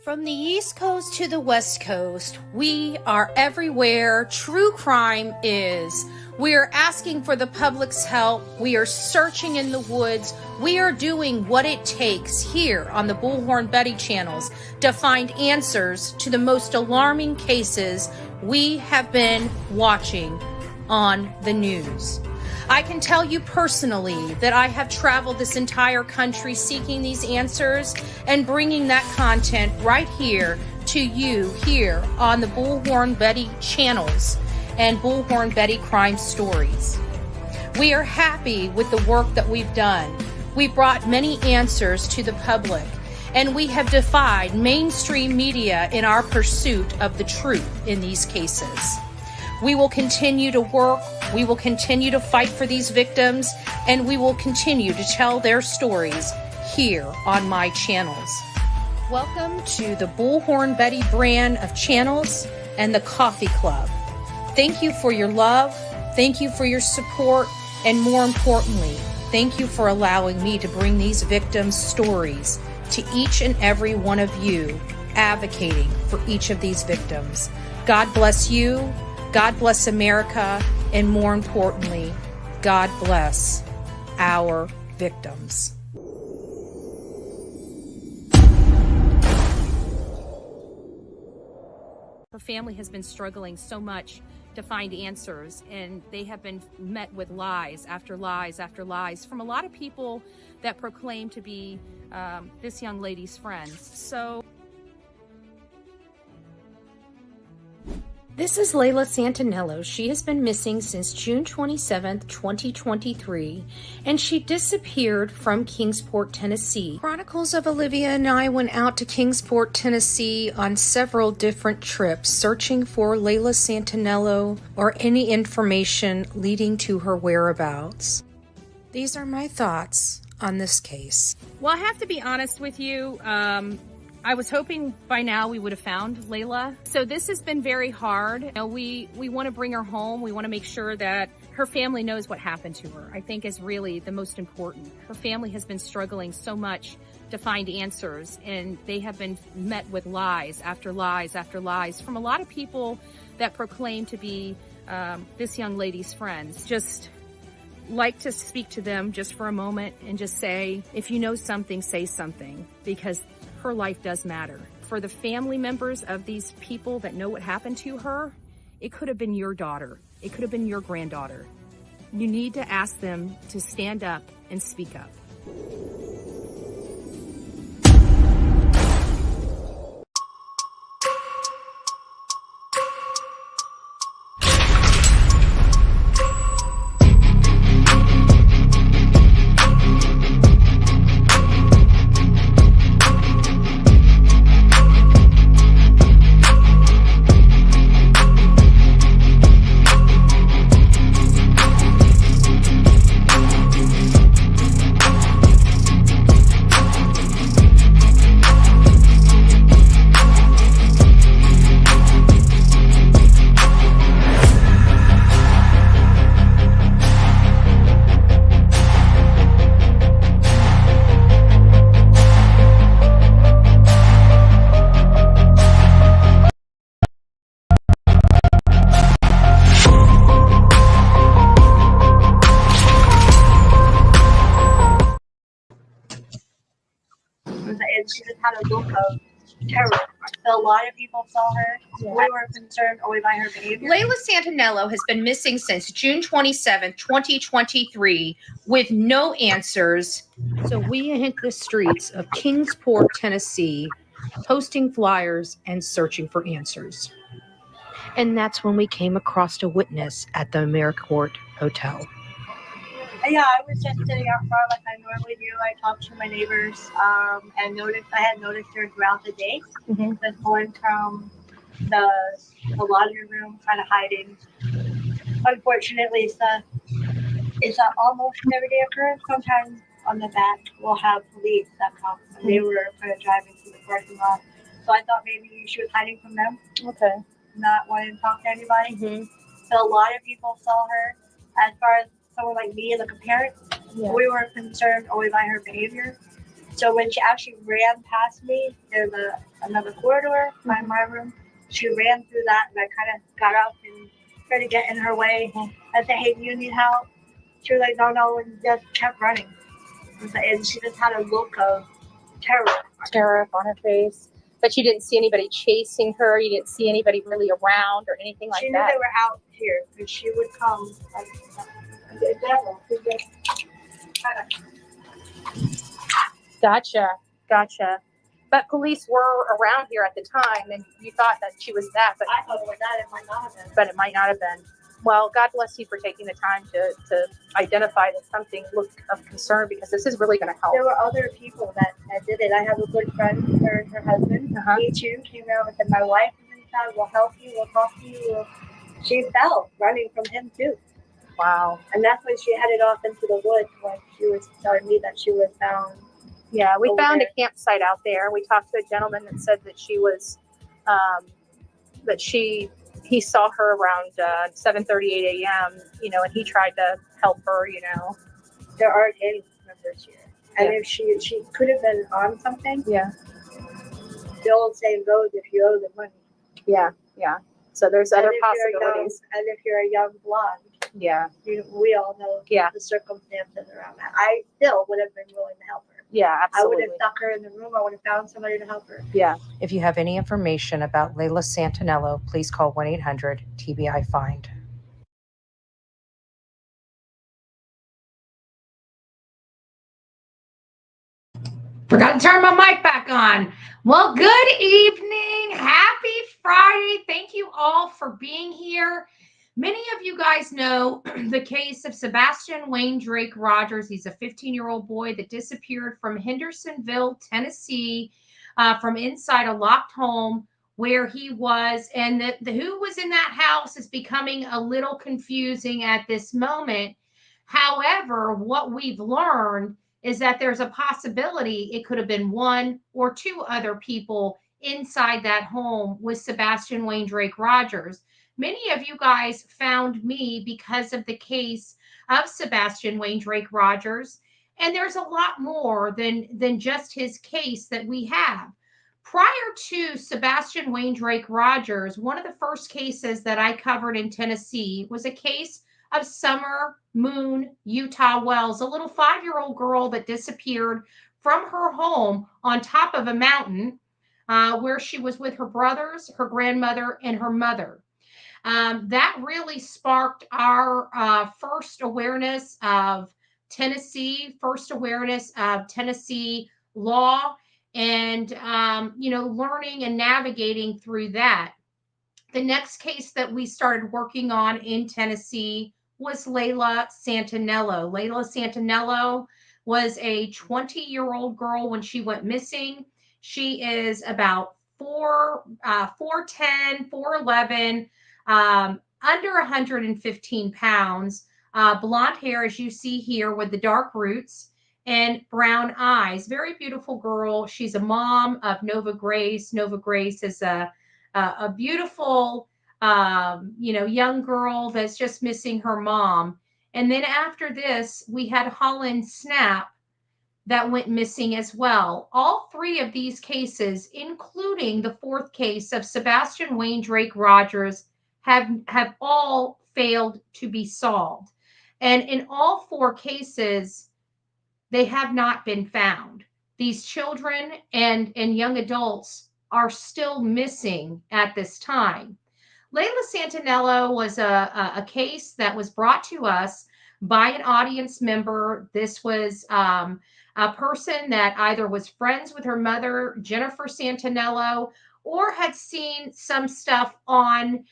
From the East Coast to the West Coast, we are everywhere true crime is. We are asking for the public's help. We are searching in the woods. We are doing what it takes here on the Bullhorn Betty channels to find answers to the most alarming cases we have been watching on the news. I can tell you personally that I have traveled this entire country seeking these answers and bringing that content right here to you here on the Bullhorn Betty channels and Bullhorn Betty Crime Stories. We are happy with the work that we've done. We brought many answers to the public, and we have defied mainstream media in our pursuit of the truth in these cases. We will continue to work, we will continue to fight for these victims, and we will continue to tell their stories here on my channels. Welcome to the Bullhorn Betty brand of channels and the Coffee Club. Thank you for your love, thank you for your support, and more importantly, thank you for allowing me to bring these victims' stories to each and every one of you, advocating for each of these victims. God bless you. God bless America, and more importantly, God bless our victims. Her family has been struggling so much to find answers, and they have been met with lies after lies after lies from a lot of people that proclaim to be this young lady's friends. So this is Layla Santanello. She has been missing since June 27th, 2023, and she disappeared from Kingsport, Tennessee. Chronicles of Olivia and I went out to Kingsport, Tennessee on several different trips, searching for Layla Santanello or any information leading to her whereabouts. These are my thoughts on this case. Well, I have to be honest with you. I was hoping by now we would have found Layla. So this has been very hard. You know, we want to bring her home. We want to make sure that her family knows what happened to her, I think is really the most important. Her family has been struggling so much to find answers, and they have been met with lies after lies after lies from a lot of people that proclaim to be this young lady's friends. Just like to speak to them just for a moment and just say, if you know something, say something, because her life does matter. For the family members of these people that know what happened to her, it could have been your daughter. It could have been your granddaughter. You need to ask them to stand up and speak up. And she just had a look of terror. So a lot of people saw her. Yeah. We were concerned only by her behavior. Layla Santanello has been missing since June 27th, 2023, with no answers. So we hit the streets of Kingsport, Tennessee, posting flyers and searching for answers. And that's when we came across a witness at the AmeriCorps Hotel. Yeah, I was just sitting out front like I normally do. I talked to my neighbors and I had noticed her throughout the day. Just going from the laundry room, kind of hiding. Unfortunately, it's an almost an everyday occurrence. Sometimes on the back, we'll have police that come. And they were kind of driving through the parking lot. So I thought maybe she was hiding from them. Okay. Not wanting to talk to anybody. So a lot of people saw her. As far as someone like me, like a parent, we were concerned only by her behavior. So when she actually ran past me, there's another corridor by my room. She ran through that, and I kind of got up and tried to get in her way. I said, "Hey, do you need help?" She was like, "No," and just kept running. And she just had a look of terror on her face. But you didn't see anybody chasing her. You didn't see anybody really around or anything like that. She knew they were out here, and she would come. Gotcha. But police were around here at the time, and you thought that she was that, but I thought it was that. It might not have been. But it might not have been. Well, God bless you for taking the time to identify that something looked of concern, because this is really going to help. There were other people that did it. I have a good friend, her and her husband. He too came out and said, "My wife is inside. We'll help you. We'll talk to you." She fell running from him too. Wow. And that's when she headed off into the woods when she was telling me that she was found. Yeah, we found a campsite out there. We talked to a gentleman that said that she was, he saw her around 7:38 a.m., and he tried to help her, There are gang members here. And if she could have been on something. Yeah. The old saying goes, if you owe the money. Yeah. So there's other possibilities. And if you're a young blonde. Yeah. We all know the circumstances around that. I still would have been willing to help her. Yeah, absolutely. I would have stuck her in the room. I would have found somebody to help her. Yeah. If you have any information about Layla Santanello, please call 1-800-TBI-FIND. Forgot to turn my mic back on. Well, good evening. Happy Friday. Thank you all for being here. Many of you guys know the case of Sebastian Wayne Drake Rogers. He's a 15-year-old boy that disappeared from Hendersonville, Tennessee, from inside a locked home where he was. And who was in that house is becoming a little confusing at this moment. However, what we've learned is that there's a possibility it could have been one or two other people inside that home with Sebastian Wayne Drake Rogers. Many of you guys found me because of the case of Sebastian Wayne Drake Rogers, and there's a lot more than just his case that we have. Prior to Sebastian Wayne Drake Rogers, one of the first cases that I covered in Tennessee was a case of Summer Moon Utah Wells, a little 5-year-old girl that disappeared from her home on top of a mountain where she was with her brothers, her grandmother, and her mother. That really sparked our first awareness of Tennessee law, and learning and navigating through that. The next case that we started working on in Tennessee was Layla Santanello. Layla Santanello was a 20-year-old girl when she went missing. She is about 4'10", 4'11", under 115 pounds, blonde hair, as you see here, with the dark roots, and brown eyes. Very beautiful girl. She's a mom of Nova Grace. Nova Grace is a beautiful, young girl that's just missing her mom. And then after this, we had Holland Snap that went missing as well. All three of these cases, including the fourth case of Sebastian Wayne Drake Rogers, have all failed to be solved. And in all four cases, they have not been found. These children and young adults are still missing at this time. Layla Santanello was a case that was brought to us by an audience member. This was a person that either was friends with her mother, Jennifer Santanello, or had seen some stuff on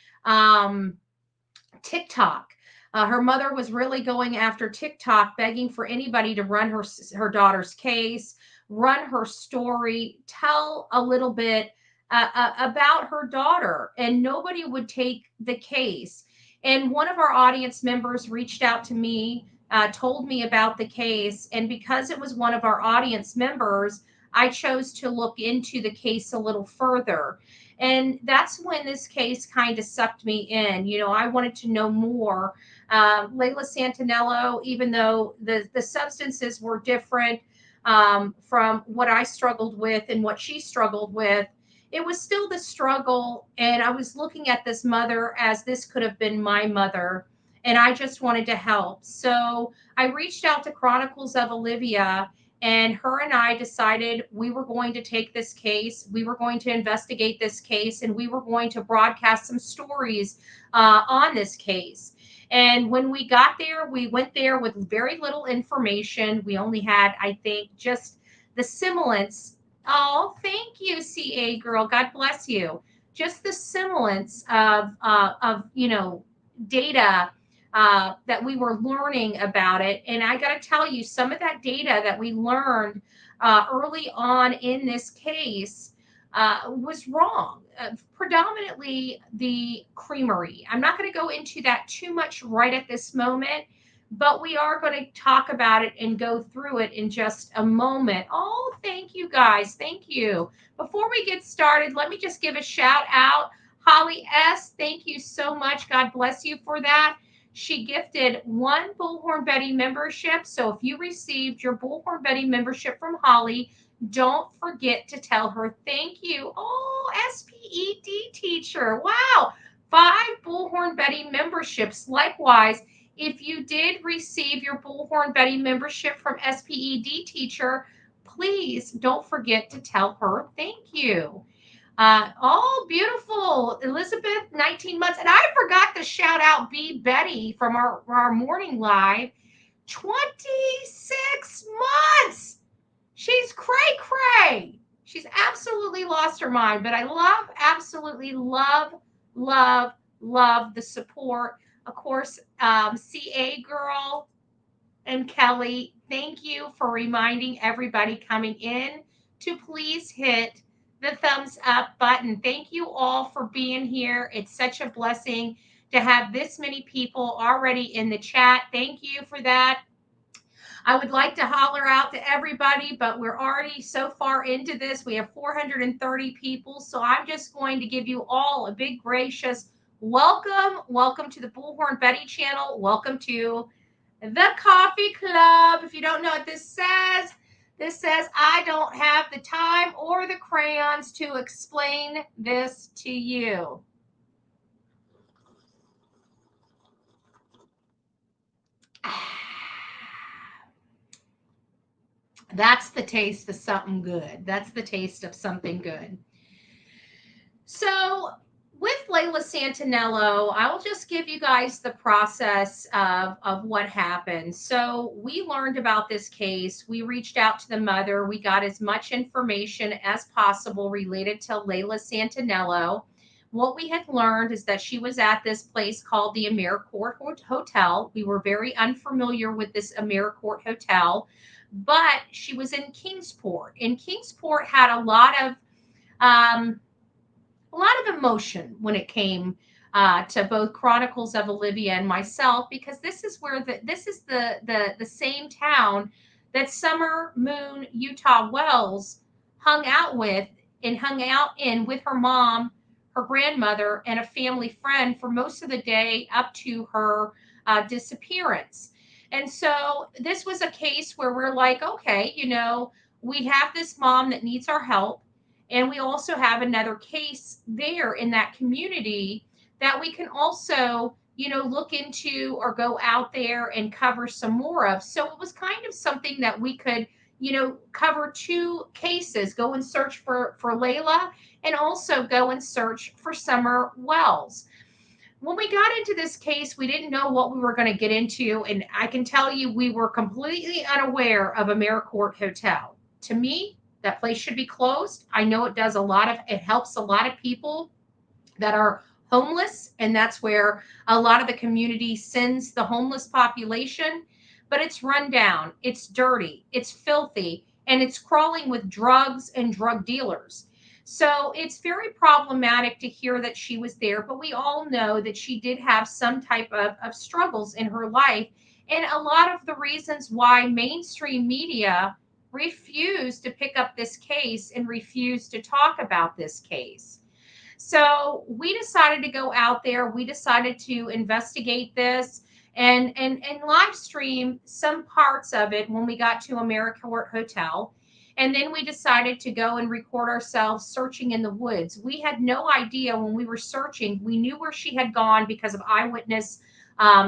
TikTok. Her mother was really going after TikTok, begging for anybody to run her daughter's case, run her story, tell a little bit about her daughter, and nobody would take the case. And one of our audience members reached out to me, told me about the case, and because it was one of our audience members, I chose to look into the case a little further. And that's when this case kind of sucked me in. I wanted to know more. Layla Santanello, even though the substances were different, from what I struggled with and what she struggled with. It was still the struggle. And I was looking at this mother as this could have been my mother. And I just wanted to help. So I reached out to Chronicles of Olivia, and her and I decided we were going to take this case. We were going to investigate this case, and we were going to broadcast some stories on this case. And when we got there, we went there with very little information. We only had, I think, just the semblance. Oh, thank you, CA girl. God bless you. Just the semblance of data that we were learning about it. And I got to tell you, some of that data that we learned early on in this case was wrong. Predominantly the creamery. I'm not going to go into that too much right at this moment, but we are going to talk about it and go through it in just a moment. Oh, thank you guys. Thank you. Before we get started, let me just give a shout out. Holly S., thank you so much. God bless you for that. She gifted 1 Bullhorn Betty membership. So if you received your Bullhorn Betty membership from Holly, don't forget to tell her thank you. Oh, SPED teacher. Wow. 5 Bullhorn Betty memberships. Likewise, if you did receive your Bullhorn Betty membership from SPED teacher, please don't forget to tell her thank you. Oh, beautiful. Elizabeth, 19 months. And I forgot to shout out B. Betty from our morning live. 26 months. She's cray. She's absolutely lost her mind. But I absolutely love the support. Of course, CA girl and Kelly, thank you for reminding everybody coming in to please hit the thumbs up button. Thank you all for being here. It's such a blessing to have this many people already in the chat. Thank you for that. I would like to holler out to everybody, but we're already so far into this. We have 430 people. So I'm just going to give you all a big gracious welcome. Welcome to the Bullhorn Betty channel. Welcome to the Coffee Club. If you don't know what this says I don't have the time or the crayons to explain this to you. That's the taste of something good. That's the taste of something good. So with Layla Santanello, I will just give you guys the process of what happened. So we learned about this case. We reached out to the mother. We got as much information as possible related to Layla Santanello. What we had learned is that she was at this place called the AmeriCorps Hotel. We were very unfamiliar with this AmeriCorps Hotel, but she was in Kingsport. And Kingsport had a lot of emotion when it came to both Chronicles of Olivia and myself, because this is where the same town that Summer Moon Utah Wells hung out in with her mom, her grandmother, and a family friend for most of the day up to her disappearance. And so this was a case where we're like, okay, we have this mom that needs our help. And we also have another case there in that community that we can also, look into or go out there and cover some more of. So it was kind of something that we could, cover 2 cases, go and search for Layla, and also go and search for Summer Wells. When we got into this case, we didn't know what we were going to get into. And I can tell you, we were completely unaware of AmeriCorps Hotel. To me, that place should be closed. I know it helps a lot of people that are homeless, and that's where a lot of the community sends the homeless population, but it's run down, it's dirty, it's filthy, and it's crawling with drugs and drug dealers. So it's very problematic to hear that she was there, but we all know that she did have some type of struggles in her life. And a lot of the reasons why mainstream media refused to pick up this case and refused to talk about this case. So we decided to go out there. We decided to investigate this. and live stream some parts of it when we got to AmeriCorps Hotel. And then we decided to go and record ourselves searching in the woods. We had no idea when we were searching. We knew where she had gone because of eyewitness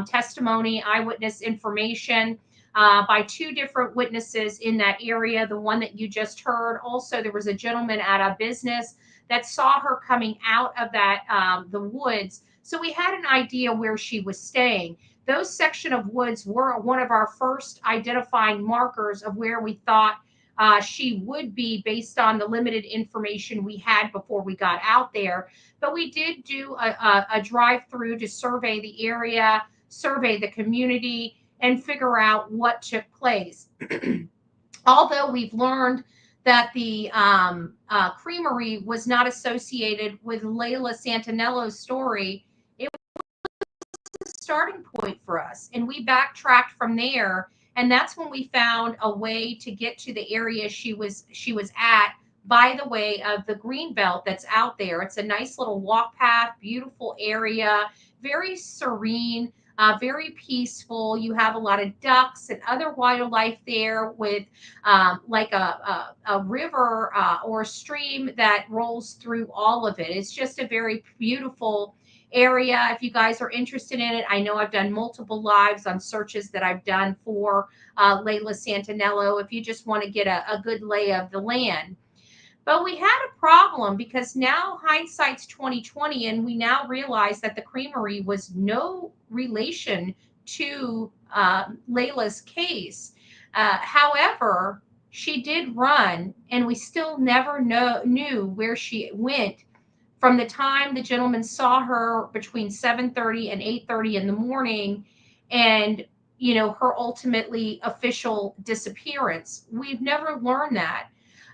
testimony, eyewitness information by two different witnesses in that area. The one that you just heard. Also, there was a gentleman at a business that saw her coming out of that the woods. So we had an idea where she was staying. Those section of woods were one of our first identifying markers of where we thought she would be based on the limited information we had before we got out there. But we did do a drive through to survey the area, survey the community, and figure out what took place. Although we've learned that the creamery was not associated with Layla Santanello's story, it was a starting point for us. And we backtracked from there. And that's when we found a way to get to the area she was at by the way of the green belt that's out there. It's a nice little walk path, beautiful area, very serene, very peaceful. You have a lot of ducks and other wildlife there with like a river or a stream that rolls through all of it. It's just a very beautiful area. If you guys are interested in it, I know I've done multiple lives on searches that I've done for Layla Santanello if you just want to get a good lay of the land. But we had a problem because now hindsight's 2020, and we now realize that the creamery was no relation to Layla's case. However, she did run, and we still never knew where she went from the time the gentleman saw her between 7:30 and 8:30 in the morning, and her ultimately official disappearance. We've never learned that.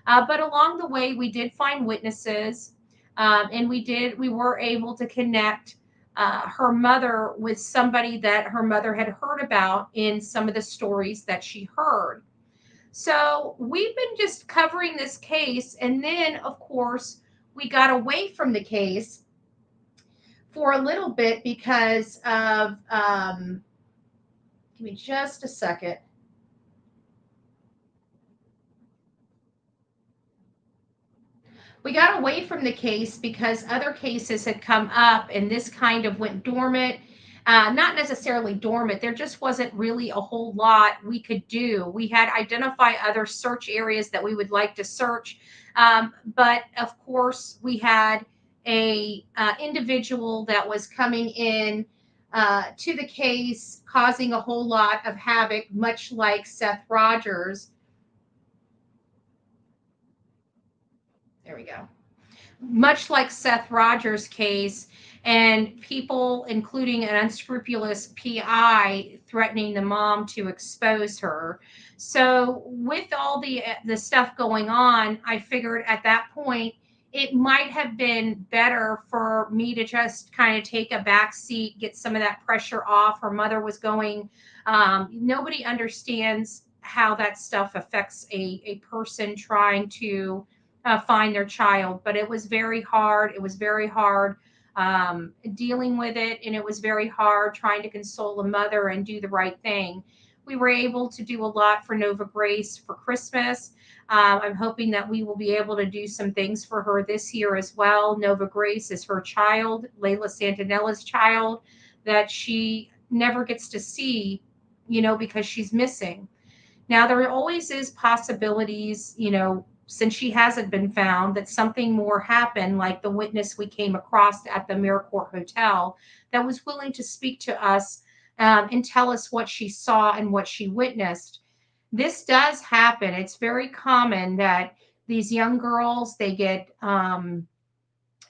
But along the way, we did find witnesses, and we were able to connect her mother with somebody that her mother had heard about in some of the stories that she heard. So we've been just covering this case, and then of course we got away from the case for a little bit because of give me just a second. We got away from the case because other cases had come up and this kind of went dormant. Not necessarily dormant, there just wasn't really a whole lot we could do. We had identified other search areas that we would like to search, but of course we had a individual that was coming in to the case causing a whole lot of havoc, much like Seth Rogers. There we go. Much like Seth Rogers' case, and people, including an unscrupulous PI, threatening the mom to expose her. So, with all the stuff going on, I figured at that point it might have been better for me to just kind of take a back seat, get some of that pressure off. Her mother was going. Nobody understands how that stuff affects a person trying to find their child, but it was very hard. It was very hard dealing with it, and it was very hard trying to console a mother and do the right thing. We were able to do a lot for Nova Grace for Christmas. I'm hoping that we will be able to do some things for her this year as well. Nova Grace is her child, Layla Santanello's child, that she never gets to see, because she's missing. Now, there always is possibilities, since she hasn't been found, that something more happened, like the witness we came across at the AmeriCorps Hotel that was willing to speak to us and tell us what she saw and what she witnessed. This does happen. It's very common that these young girls, they get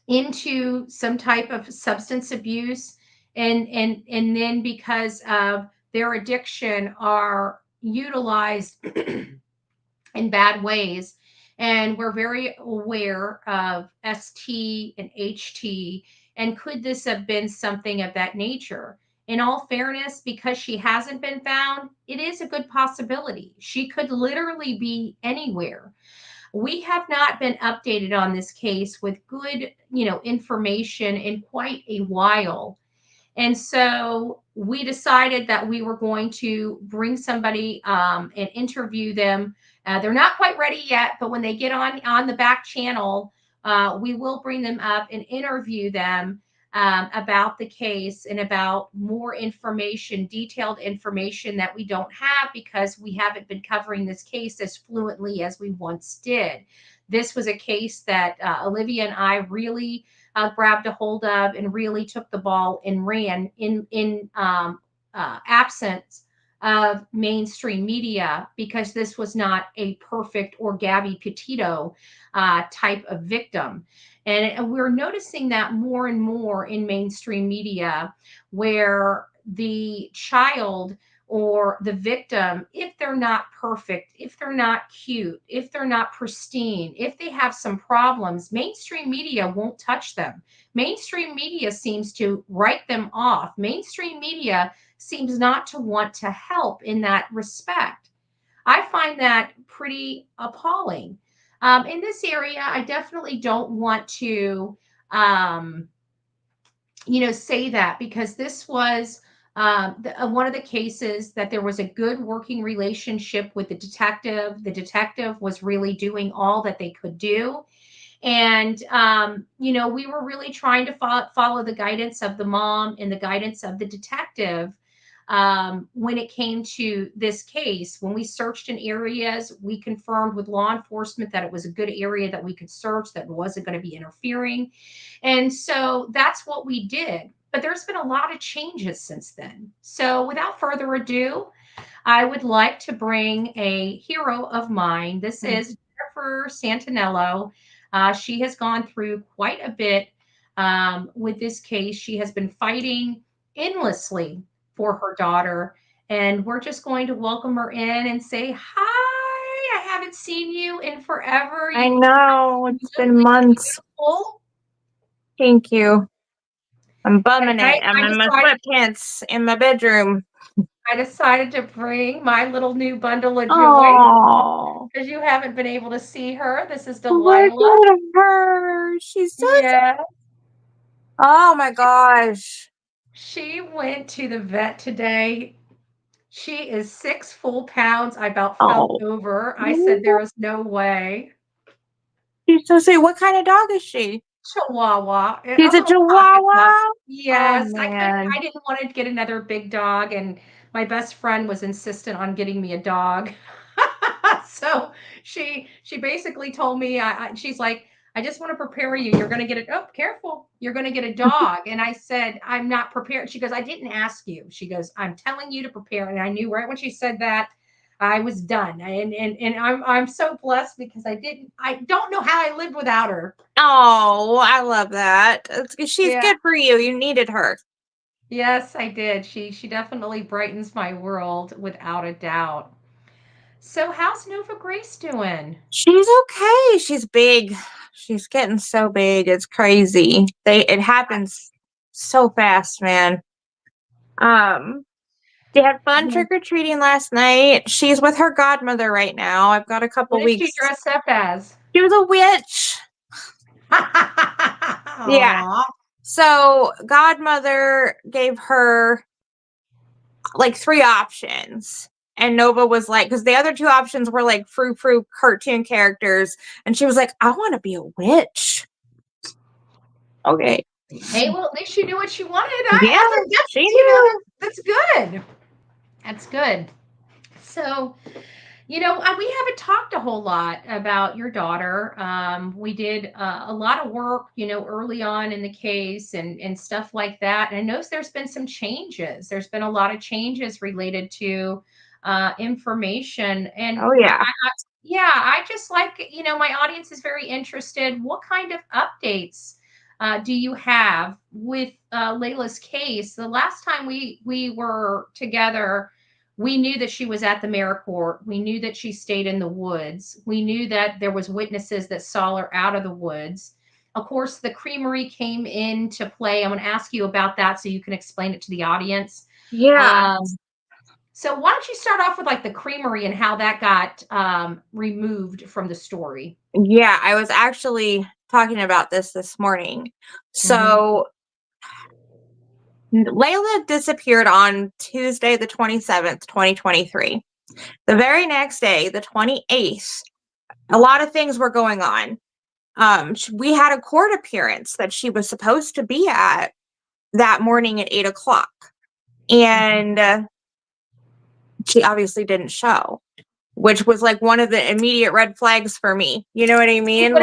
into some type of substance abuse, and then because of their addiction are utilized in bad ways. And we're very aware of ST and HT. And could this have been something of that nature? In all fairness, because she hasn't been found, it is a good possibility. She could literally be anywhere. We have not been updated on this case with good, information in quite a while. And so we decided that we were going to bring somebody and interview them. They're not quite ready yet, but when they get on the back channel, we will bring them up and interview them about the case and about more information, detailed information that we don't have because we haven't been covering this case as fluently as we once did. This was a case that Olivia and I really grabbed a hold of and really took the ball and ran in absence of mainstream media, because this was not a perfect or Gabby Petito type of victim. And we're noticing that more and more in mainstream media, where the child or the victim, if they're not perfect, if they're not cute, if they're not pristine, if they have some problems, mainstream media won't touch them. Mainstream media seems to write them off. Mainstream media seems not to want to help in that respect. I find that pretty appalling. In this area, I definitely don't want to, um, say that, because this was one of the cases that there was a good working relationship with the detective. The detective was really doing all that they could do. And, we were really trying to follow the guidance of the mom and the guidance of the detective. When it came to this case, when we searched in areas, we confirmed with law enforcement that it was a good area that we could search, that wasn't going to be interfering. And so that's what we did. But there's been a lot of changes since then. So without further ado, I would like to bring a hero of mine. This is Jennifer Santanello. She has gone through quite a bit with this case. She has been fighting endlessly for her daughter. And we're just going to welcome her in and say, hi. I haven't seen you in forever. I know. It's been months. Beautiful. Thank you. I'm bumming I it. I'm in my sweatpants in my bedroom. I decided to bring my little new bundle of joy, Oh, because you haven't been able to see her. This is look Delilah. at her. She's so Yeah. Oh my gosh. She went to the vet today. She is 6 full pounds. I about fell Oh, over. I said, there is no way. she's so sweet. What kind of dog is she? Chihuahua. A She's a little pocket dog. Chihuahua. Oh Yes, man. I didn't want to get another big dog, and my best friend was insistent on getting me a dog. So she basically told me, she's like, I just want to prepare you. You're going to get it. Oh, careful. You're going to get a dog. And I said, I'm not prepared. She goes, I didn't ask you. She goes, I'm telling you to prepare. And I knew right when she said that, I was done. And I'm so blessed, because I don't know how I lived without her. Oh, I love that. She's Yeah. good for you. You needed her. Yes, I did. She definitely brightens my world without a doubt. So how's Nova Grace doing? She's okay. She's big. She's getting so big. It's crazy. It happens so fast, man. They had fun trick-or-treating last night. She's with her godmother right now. I've got a couple What did she weeks. dress up as? She was a witch. Yeah. Aw. So godmother gave her like 3 options. And Nova was like, because the other 2 options were like frou-frou cartoon characters. And she was like, I want to be a witch. Okay. Hey, well, at least she knew what she wanted. Yeah, she You know, knew. that's good. That's good. So, we haven't talked a whole lot about your daughter. We did a lot of work, early on in the case and stuff like that. And I know there's been some changes. There's been a lot of changes related to information. And Oh, yeah. I just like, my audience is very interested. What kind of updates do you have with Layla's case? The last time we were together, we knew that she was at the Maricourt. We knew that she stayed in the woods. We knew that there was witnesses that saw her out of the woods. Of course, the creamery came into play. I'm going to ask you about that so you can explain it to the audience. Yeah. So why don't you start off with like the creamery and how that got removed from the story? Yeah, I was actually talking about this morning. So Layla disappeared on Tuesday, the 27th, 2023. The very next day, the 28th, a lot of things were going on. We had a court appearance that she was supposed to be at that morning at 8 o'clock. And she obviously didn't show, which was like one of the immediate red flags for me. You know what I mean?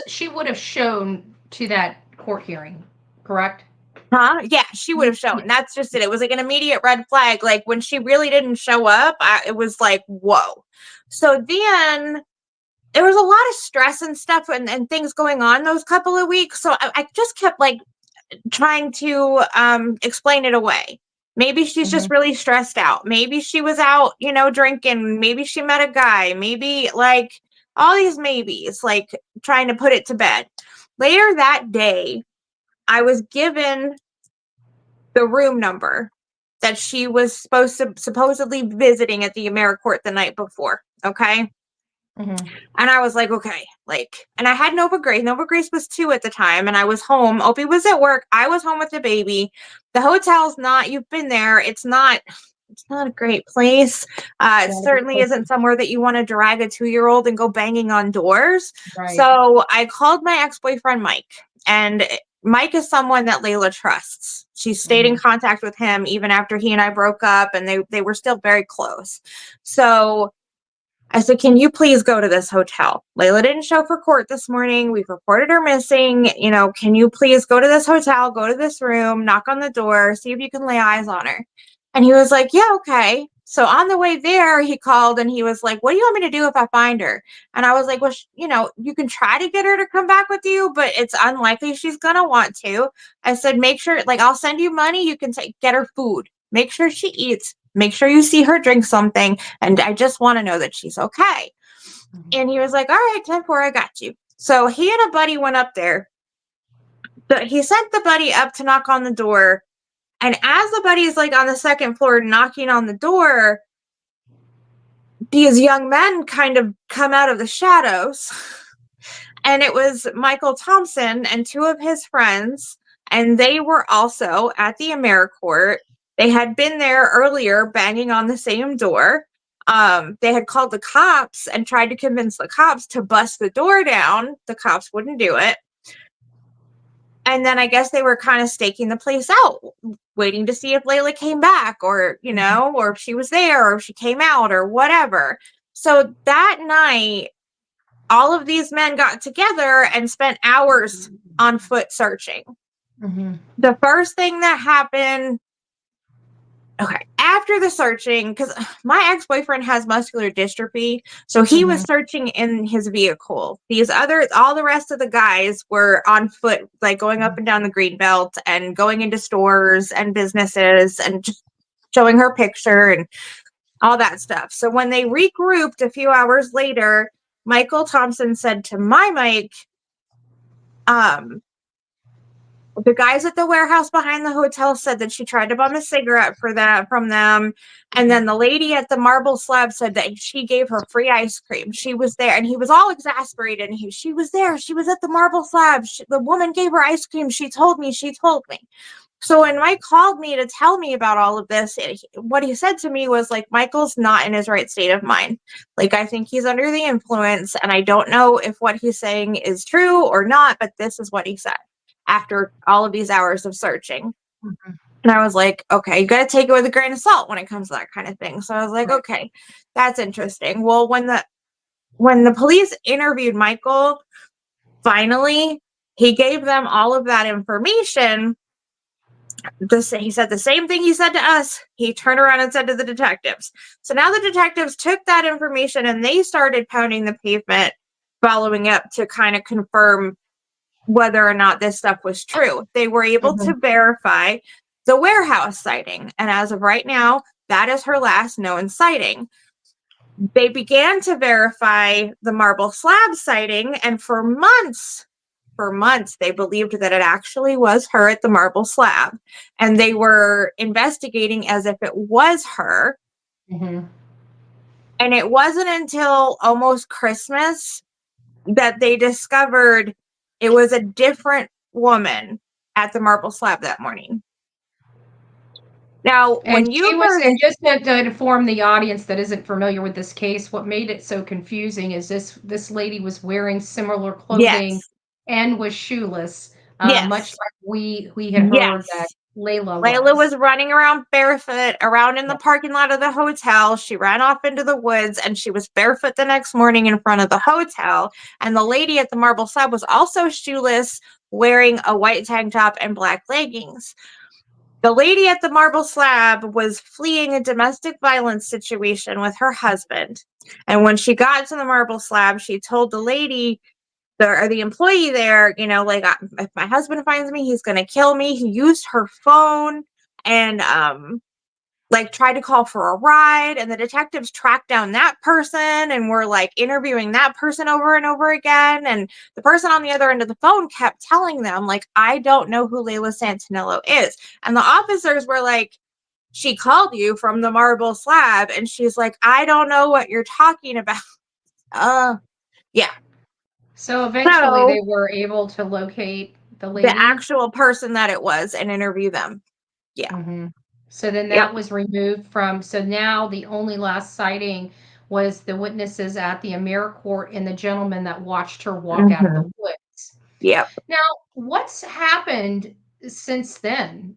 She would have shown to that court hearing, correct? Huh? Yeah, she would have shown. That's just it. It was like an immediate red flag. Like when she really didn't show up, it was like, whoa. So then there was a lot of stress and stuff and things going on those couple of weeks. So I just kept like trying to explain it away. Maybe she's just really stressed out. Maybe she was out, drinking. Maybe she met a guy. Maybe like all these maybes, like trying to put it to bed. Later that day, I was given the room number that she was supposedly visiting at the AmeriCorps the night before. Okay. And I was like, okay, and I had Nova Grace. Nova Grace was 2 at the time, and I was home. Opie was at work. I was home with the baby. The hotel's not, you've been there. It's not a great place. It certainly isn't somewhere that you want to drag a 2-year-old and go banging on doors. Right. So I called my ex-boyfriend, Mike, and Mike is someone that Layla trusts. She stayed in contact with him even after he and I broke up, and they were still very close. So I said, can you please go to this hotel? Layla didn't show for court this morning. We've reported her missing. Can you please go to this hotel, go to this room, knock on the door, see if you can lay eyes on her? And he was like, yeah, okay. So on the way there, he called and he was like, what do you want me to do if I find her? And I was like, well, you can try to get her to come back with you, but it's unlikely she's going to want to. I said, make sure, I'll send you money. You can get her food. Make sure she eats. Make sure you see her drink something. And I just want to know that she's okay. And he was like, all right, 10-4, I got you. So he and a buddy went up there. He sent the buddy up to knock on the door. And as the buddy's on the second floor knocking on the door, these young men kind of come out of the shadows. And it was Michael Thompson and 2 of his friends. And they were also at the AmeriCorps. They had been there earlier banging on the same door. They had called the cops and tried to convince the cops to bust the door down. The cops wouldn't do it. And then I guess they were kind of staking the place out, waiting to see if Layla came back or, or if she was there or if she came out or whatever. So that night, all of these men got together and spent hours on foot searching. The first thing that happened, after the searching, because my ex-boyfriend has muscular dystrophy, so he was searching in his vehicle. All the rest of the guys were on foot, going up and down the Greenbelt and going into stores and businesses and just showing her picture and all that stuff. So when they regrouped a few hours later, Michael Thompson said to my Mike, the guys at the warehouse behind the hotel said that she tried to bum a cigarette from them. And then the lady at the marble slab said that she gave her free ice cream. She was there. And he was all exasperated. And she was there. She was at the marble slab. The woman gave her ice cream. She told me. So when Mike called me to tell me about all of this, what he said to me was Michael's not in his right state of mind. I think he's under the influence. And I don't know if what he's saying is true or not, but this is what he said after all of these hours of searching. And I was like, okay, you got to take it with a grain of salt when it comes to that kind of thing. So I was like, okay, that's interesting. Well, when the police interviewed Michael, finally, he gave them all of that information. He said the same thing he said to us. He turned around and said to the detectives. So now the detectives took that information and they started pounding the pavement, following up to kind of confirm whether or not this stuff was true. They were able to verify the warehouse sighting. And as of right now, that is her last known sighting. They began to verify the marble slab sighting. And for months, they believed that it actually was her at the marble slab. And they were investigating as if it was her. And it wasn't until almost Christmas that they discovered it was a different woman at the marble slab that morning. Now, And when she you was, first, and just to inform the audience that isn't familiar with this case, what made it so confusing is this lady was wearing similar clothing yes, and was shoeless, much yes, like we had heard that yes. Layla Layla was. was running around barefoot around in the parking lot of the hotel. She ran off into the woods and she was barefoot the next morning in front of the hotel. And the lady at the marble slab was also shoeless, wearing a white tank top and black leggings. The lady at the marble slab was fleeing a domestic violence situation with her husband. And when she got to the marble slab, she told the lady, the employee there, like, if my husband finds me, he's going to kill me. He used her phone and like tried to call for a ride, and the detectives tracked down that person and were like interviewing that person over and over again, and the person on the other end of the phone kept telling them, like, I don't know who Layla Santanello is. And the officers were like, she called you from the marble slab, and she's like, I don't know what you're talking about. Yeah. So eventually So they were able to locate the the lady. actual person that it was and interview them. Yeah. Hmm. So then Yep. that was removed from, so now the only last sighting was the witnesses at the AmeriCorps and the gentleman that watched her walk out of Hmm. the woods. Yep. Now, what's happened since then?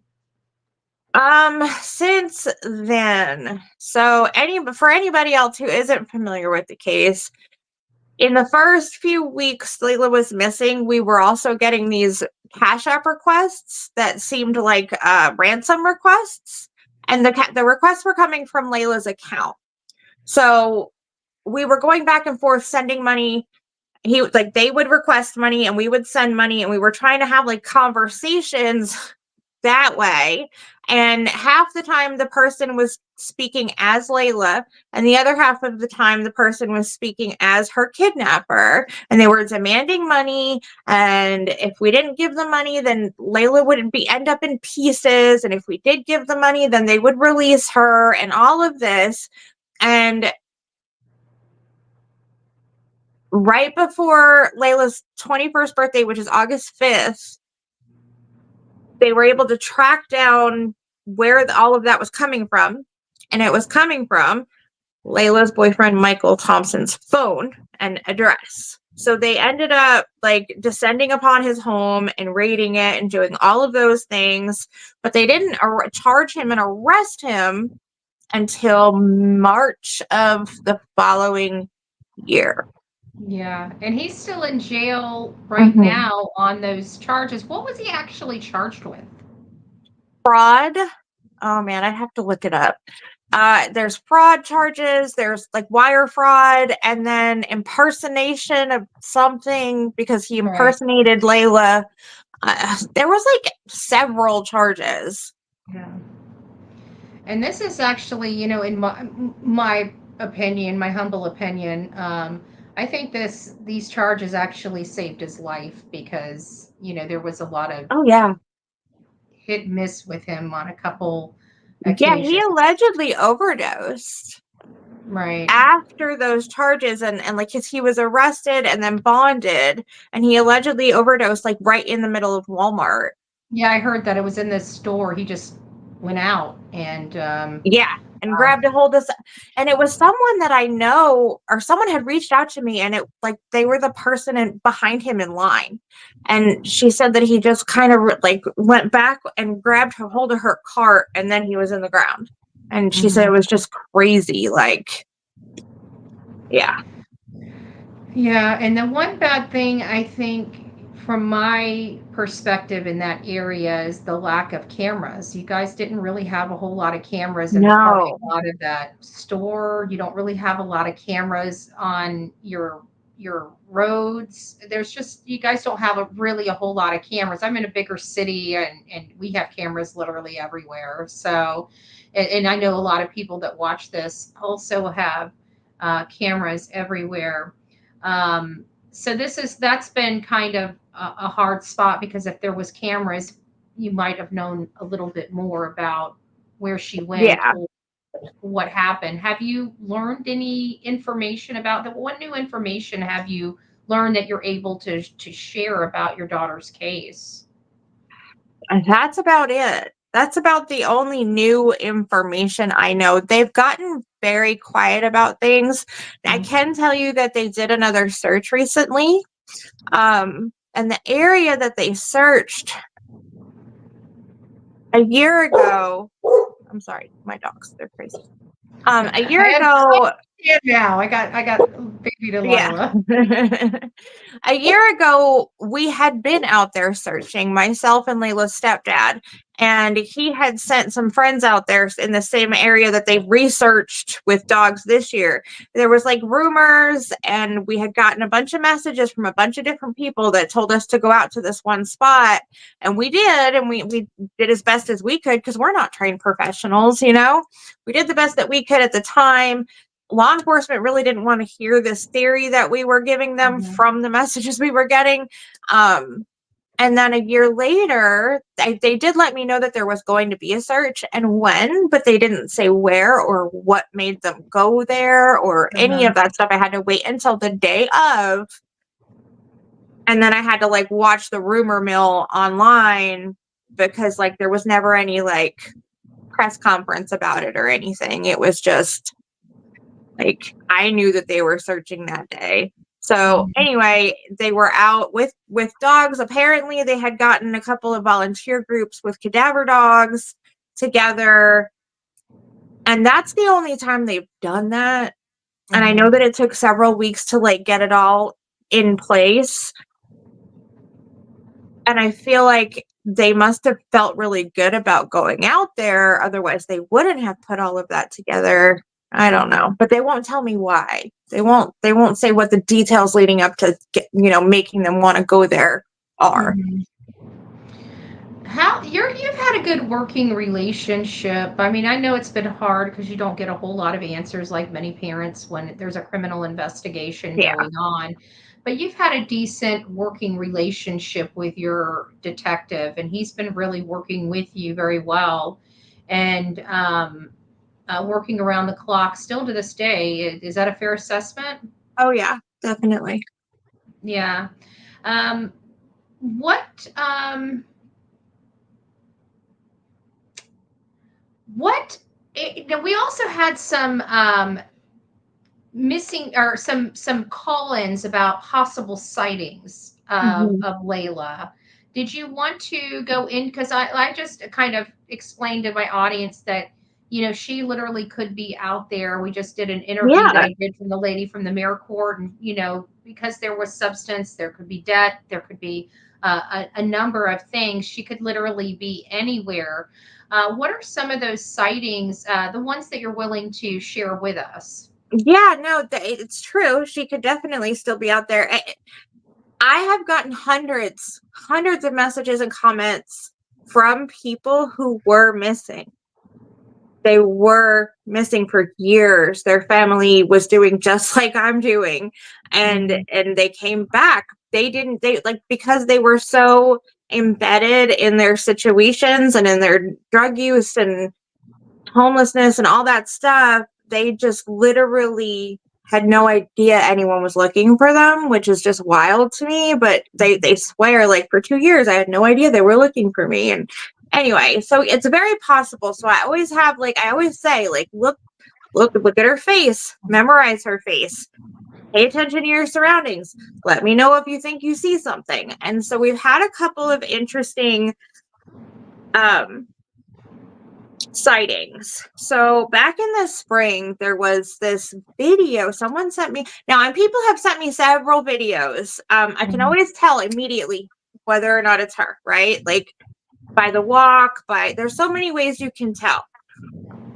Since then, so for anybody else who isn't familiar with the case, in the first few weeks Layla was missing, we were also getting these Cash App requests that seemed like ransom requests, and the requests were coming from Layla's account. So we were going back and forth sending money. They would request money and we would send money, and we were trying to have like conversations that way. And half the time the person was speaking as Layla, and the other half of the time the person was speaking as her kidnapper, and they were demanding money. And if we didn't give them money, then Layla would end up in pieces. And if we did give the money, then they would release her, and all of this. And right before Layla's 21st birthday, which is August 5th, they were able to track down where all of that was coming from. And it was coming from Layla's boyfriend, Michael Thompson's phone and address. So they ended up like descending upon his home and raiding it and doing all of those things. But they didn't charge him and arrest him until March of the following year. Yeah, and he's still in jail right now on those charges. What was he actually charged with? Fraud. Oh man, I'd have to look it up. There's fraud charges, there's like wire fraud, and then impersonation of something because he Right. impersonated Layla. There was like several charges. Yeah. And this is actually, in my opinion, my humble opinion, I think these charges actually saved his life because, there was a lot of Oh yeah. hit and miss with him on a couple Yeah, he occasions. allegedly overdosed Right. after those charges, and like he was arrested and then bonded, and he allegedly overdosed like right in the middle of Walmart. Yeah, I heard that it was in this store. He just went out and Yeah, and grabbed a hold of, and it was someone that I know, or someone had reached out to me, and it like they were the person behind him in line, and she said that he just kind of like went back and grabbed a hold of her cart, and then he was in the ground, and she said it was just crazy, like, yeah. Yeah, and the one bad thing I think from my perspective in that area is the lack of cameras. You guys didn't really have a whole lot of cameras in the parking No. lot of that store. You don't really have a lot of cameras on your roads. There's just you guys don't have really a whole lot of cameras. I'm in a bigger city and we have cameras literally everywhere. So and I know a lot of people that watch this also have cameras everywhere. So that's been kind of a hard spot because if there was cameras, you might have known a little bit more about where she went Yeah. or what happened. Have you learned any information about that? What new information have you learned that you're able to share about your daughter's case? And that's about it. That's about the only new information I know. They've gotten very quiet about things. I can tell you that they did another search recently. And the area that they searched a year ago, I'm sorry, my dogs, they're crazy. A year ago, now I got baby Delilah. yeah. A year ago, we had been out there searching, myself and Layla's stepdad, and he had sent some friends out there in the same area that they researched with dogs this year. There was like rumors, and we had gotten a bunch of messages from a bunch of different people that told us to go out to this one spot, and we did, and we did as best as we could because we're not trained professionals, you know? We did the best that we could at the time. Law enforcement really didn't want to hear this theory that we were giving them from the messages we were getting. And then a year later, they did let me know that there was going to be a search and when, but they didn't say where or what made them go there or any of that stuff. I had to wait until the day of. And then I had to like watch the rumor mill online because like there was never any like press conference about it or anything. It was just like, I knew that they were searching that day. So anyway, they were out with dogs. Apparently they had gotten a couple of volunteer groups with cadaver dogs together. And that's the only time they've done that. And I know that it took several weeks to like get it all in place. And I feel like they must have felt really good about going out there. Otherwise they wouldn't have put all of that together. I don't know, but they won't tell me why. They won't say what the details leading up to, making them want to go there are. You've had a good working relationship. I mean, I know it's been hard because you don't get a whole lot of answers like many parents when there's a criminal investigation going on. But you've had a decent working relationship with your detective, and he's been really working with you very well. And working around the clock still to this day. Is that a fair assessment? Oh yeah, definitely. Yeah. What we also had some missing or some call-ins about possible sightings of Layla. Did you want to go in? Because I just kind of explained to my audience that she literally could be out there. We just did an interview that I did from the lady from the mayor court, and because there was substance, there could be debt, there could be a number of things. She could literally be anywhere. What are some of those sightings, the ones that you're willing to share with us? Yeah, no, it's true. She could definitely still be out there. I have gotten hundreds of messages and comments from people who were missing. They were missing for years. Their family was doing just like I'm doing. And they came back. Because they were so embedded in their situations and in their drug use and homelessness and all that stuff, they just literally had no idea anyone was looking for them, which is just wild to me. But they swear like for 2 years I had no idea they were looking for me. And anyway, so it's very possible. So I always say like look at her face, memorize her face, pay attention to your surroundings, let me know if you think you see something. And so we've had a couple of interesting sightings. So back in the spring, there was this video someone sent me. Now, and people have sent me several videos. I can always tell immediately whether or not it's her, right? Like by the walk, there's so many ways you can tell.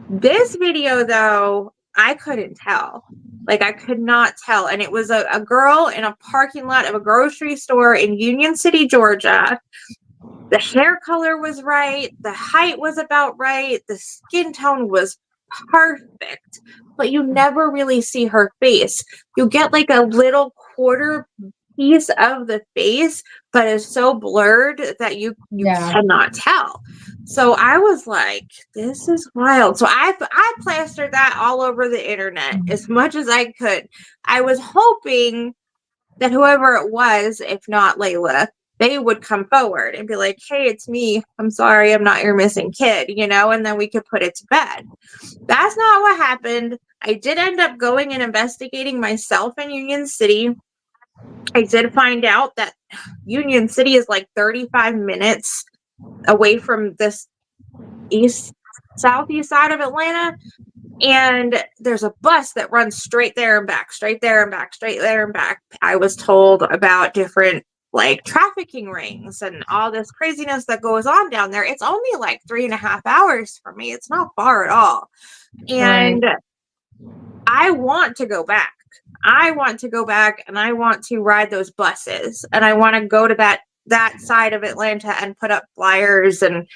This video, though, I couldn't tell. Like I could not tell. And it was a girl in a parking lot of a grocery store in Union City, Georgia. The hair color was right. The height was about right. The skin tone was perfect. But you never really see her face. You get like a little quarter piece of the face, but it's so blurred that you cannot tell. So I was like, this is wild. So I plastered that all over the internet as much as I could. I was hoping that whoever it was, if not Layla, they would come forward and be like, hey, it's me. I'm sorry, I'm not your missing kid, you know, and then we could put it to bed. That's not what happened. I did end up going and investigating myself in Union City. I did find out that Union City is like 35 minutes away from this southeast side of Atlanta. And there's a bus that runs straight there and back, straight there and back, straight there and back. I was told about different like trafficking rings and all this craziness that goes on down there. It's only like 3.5 hours for me. It's not far at all. And I want to go back. I want to go back and I want to ride those buses and I want to go to that side of Atlanta and put up flyers, and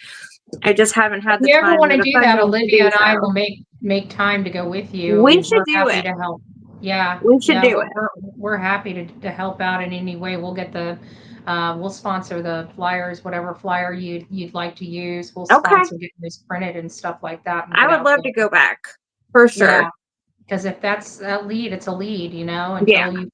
I just haven't had the time. If you ever want to do that, Olivia and I so. will make time to go with you. We should do it. To help. Yeah, we should do it. We're happy to help out in any way. We'll get we'll sponsor the flyers, whatever flyer you'd like to use. We'll sponsor getting this printed and stuff like that. I would love to go back for sure. Yeah, because if that's a lead, it's a lead, you know, until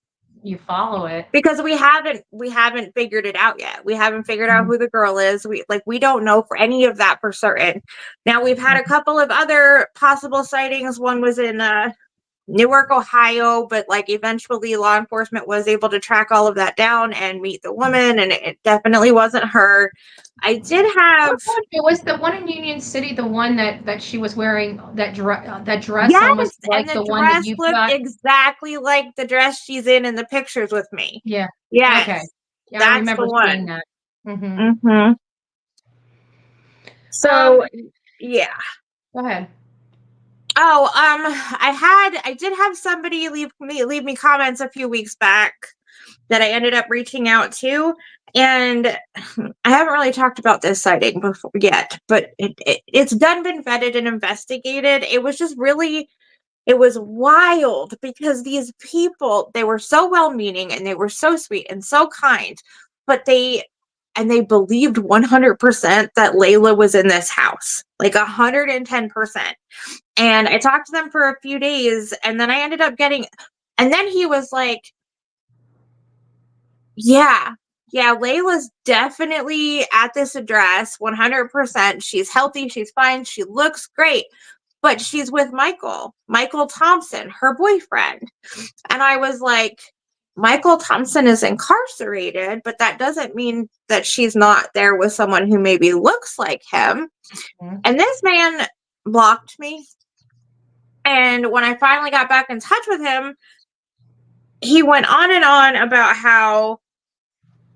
you follow it. Because we haven't figured it out yet. We haven't figured out who the girl is. We don't know for any of that for certain. Now we've had a couple of other possible sightings. One was in Newark, Ohio, but like eventually law enforcement was able to track all of that down and meet the woman, and it definitely wasn't her. I did have. It was the one in Union City, the one that she was wearing that dress. Yes, almost like and the one that you looked got. exactly like the dress she's in the pictures with me. Yeah. Yes. Okay. Yeah, That's I remember the one. seeing that. Mm-hmm. So, yeah. Go ahead. Oh, I did have somebody leave me comments a few weeks back that I ended up reaching out to, and I haven't really talked about this sighting before yet, but it's been vetted and investigated. It was just really, it was wild because these people, they were so well-meaning and they were so sweet and so kind, but they believed 100% that Layla was in this house, like 110%. And I talked to them for a few days, and then I ended up and then he was like, yeah, Layla's definitely at this address, 100%. She's healthy, she's fine, she looks great, but she's with Michael Thompson, her boyfriend. And I was like, Michael Thompson is incarcerated, but that doesn't mean that she's not there with someone who maybe looks like him. And this man blocked me. And when I finally got back in touch with him, he went on and on about how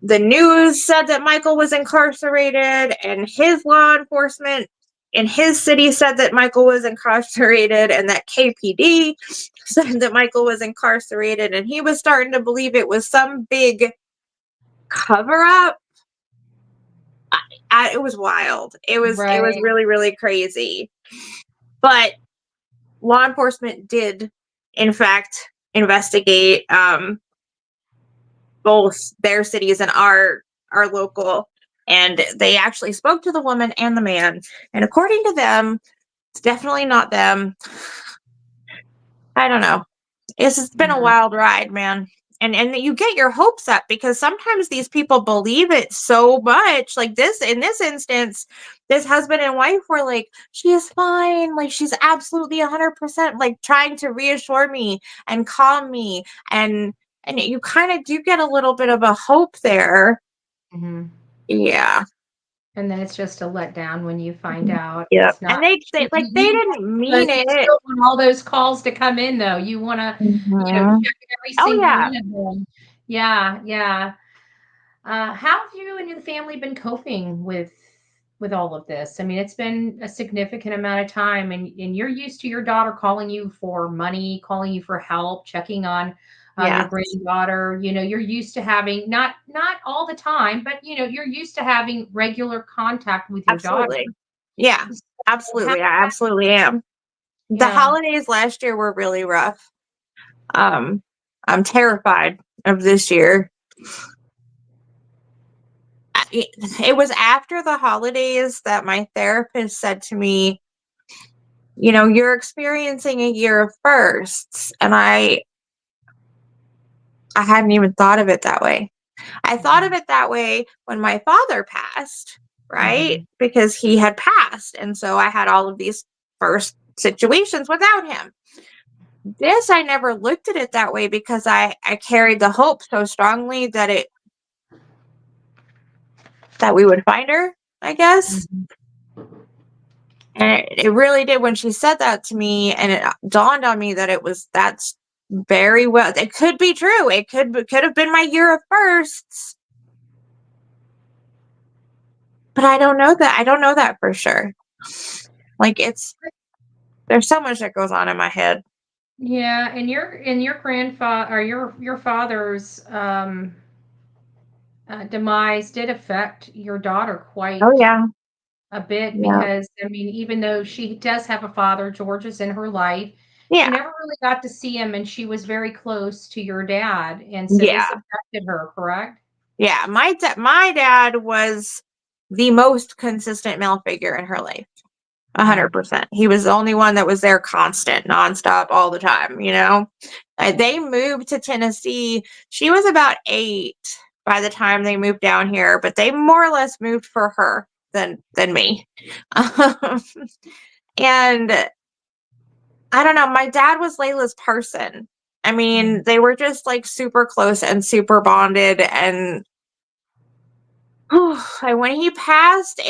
the news said that Michael was incarcerated, and his law enforcement in his city said that Michael was incarcerated, and that KPD said that Michael was incarcerated, and he was starting to believe it was some big cover-up. It was wild. It was really, really crazy. But law enforcement did, in fact, investigate both their cities and our local, and they actually spoke to the woman and the man, and according to them, it's definitely not them. I don't know. It's been a wild ride, man. And you get your hopes up because sometimes these people believe it so much. Like in this instance, this husband and wife were like, she is fine. Like, she's absolutely 100%, like trying to reassure me and calm me. And you kind of do get a little bit of a hope there. Yeah. And then it's just a letdown when you find out. Yeah. And they didn't mean it. You still want all those calls to come in, though. You want to, check every single one of them. Yeah. How have you and your family been coping with all of this? I mean, it's been a significant amount of time, and you're used to your daughter calling you for money, calling you for help, checking on your granddaughter. You're used to having not all the time, but you're used to having regular contact with your daughter. Yeah, absolutely. I absolutely am. The holidays last year were really rough. I'm terrified of this year. It was after the holidays that my therapist said to me, you're experiencing a year of firsts. And I hadn't even thought of it that way. I thought of it that way when my father passed, right? Because he had passed. And so I had all of these first situations without him. This, I never looked at it that way because I carried the hope so strongly that we would find her, I guess. And it really did when she said that to me, and it dawned on me that that's very well, it could be true. It could have been my year of firsts. But I don't know that. I don't know that for sure. Like there's so much that goes on in my head. Yeah, and your grandfather or your father's demise did affect your daughter quite Oh yeah. a bit Yeah. because I mean, even though she does have a father, George is in her life, she Yeah. never really got to see him, and she was very close to your dad, and so this Yeah. affected her, correct? Yeah. My dad was the most consistent male figure in her life. 100%. He was the only one that was there constant, nonstop, all the time, you know? They moved to Tennessee. She was about 8 by the time they moved down here, but they more or less moved for her than me. And I don't know, my dad was Layla's person. I mean, they were just like super close and super bonded. And when he passed,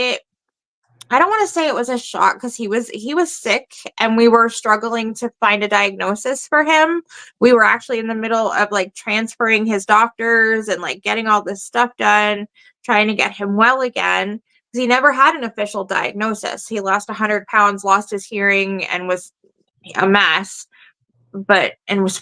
I don't want to say it was a shock because he was sick and we were struggling to find a diagnosis for him. We were actually in the middle of like transferring his doctors and like getting all this stuff done, trying to get him well again. Because he never had an official diagnosis. He lost 100 pounds, lost his hearing, and was a mess.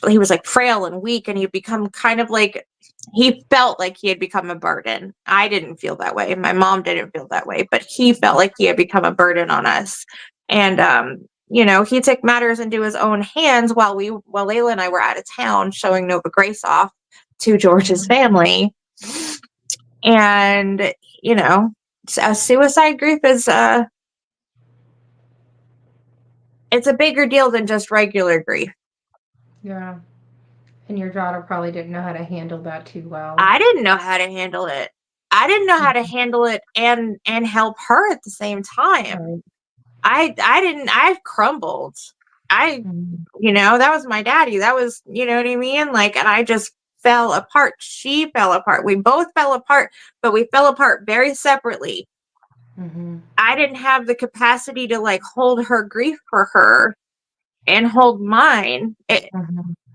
He was like frail and weak, and he'd become kind of like, he felt like he had become a burden. I didn't feel that way. My mom didn't feel that way, but he felt like he had become a burden on us. And he took matters into his own hands while Layla and I were out of town showing Nova Grace off to George's family. And suicide grief is it's a bigger deal than just regular grief. Yeah. And your daughter probably didn't know how to handle that too well. I didn't know how to handle it. I didn't know how to handle it and help her at the same time. Right. I crumbled. That was my daddy. That was, you know what I mean? Like, and I just fell apart. She fell apart. We both fell apart, but we fell apart very separately. I didn't have the capacity to like hold her grief for her and hold mine.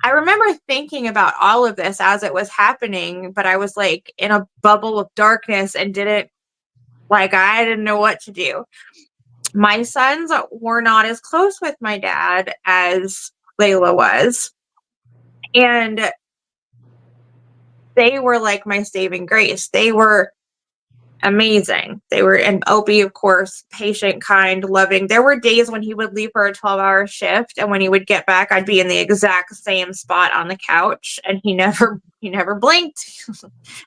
I remember thinking about all of this as it was happening, but I was like in a bubble of darkness and I didn't know what to do. My sons were not as close with my dad as Layla was. And they were like my saving grace. They were amazing. They were, and Opie, of course, patient, kind, loving. There were days when he would leave for a 12-hour shift, and when he would get back, I'd be in the exact same spot on the couch, and he never blinked.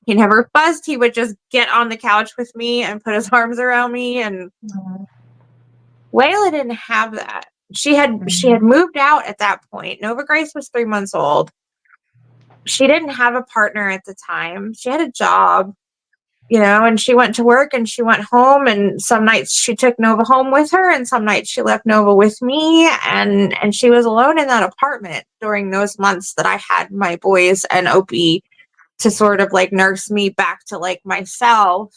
He never fussed. He would just get on the couch with me and put his arms around me. And Layla didn't have that. She had moved out at that point. Nova Grace was 3 months old. She didn't have a partner at the time. She had a job. And she went to work and she went home, and some nights she took Nova home with her, and some nights she left Nova with me, and she was alone in that apartment during those months that I had my boys and Opie to sort of like nurse me back to like myself.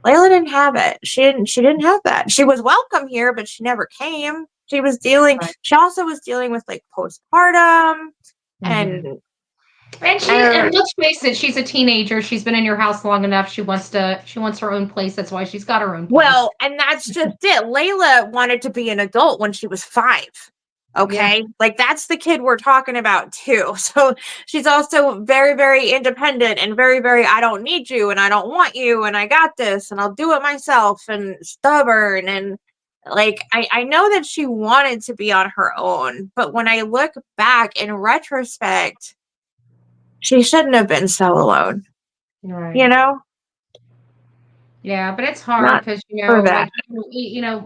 Layla didn't have it. She didn't have that. She was welcome here, but she never came. She also was dealing with like postpartum and let's face it, she's a teenager. She's been in your house long enough. She wants her own place. That's why she's got her own place. Well, and that's just it. Layla wanted to be an adult when she was 5. Okay. Yeah. Like that's the kid we're talking about too. So she's also very, very independent and very, very, I don't need you and I don't want you and I got this and I'll do it myself, and stubborn. And like, I know that she wanted to be on her own, but when I look back in retrospect, she shouldn't have been so alone. Right. Yeah, but it's hard because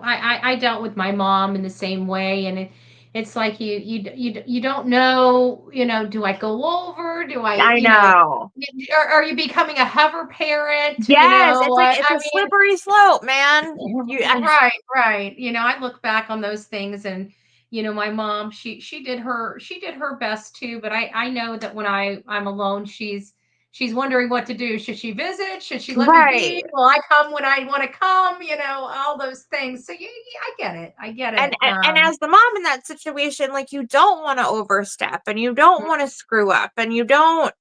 I dealt with my mom in the same way, and it's like you don't know, do I go over? Do I know. are you becoming a hover parent? Yes, it's like it's I a mean, slippery slope, man. right, right. I look back on those things, and my mom, she did her best too, but I know that when I'm alone, she's wondering what to do. Should she visit? Should she let me be? Right. Will I come when I want to come? All those things. So yeah, I get it. I get And, it. and as the mom in that situation, like you don't want to overstep and you don't want to screw up and you don't.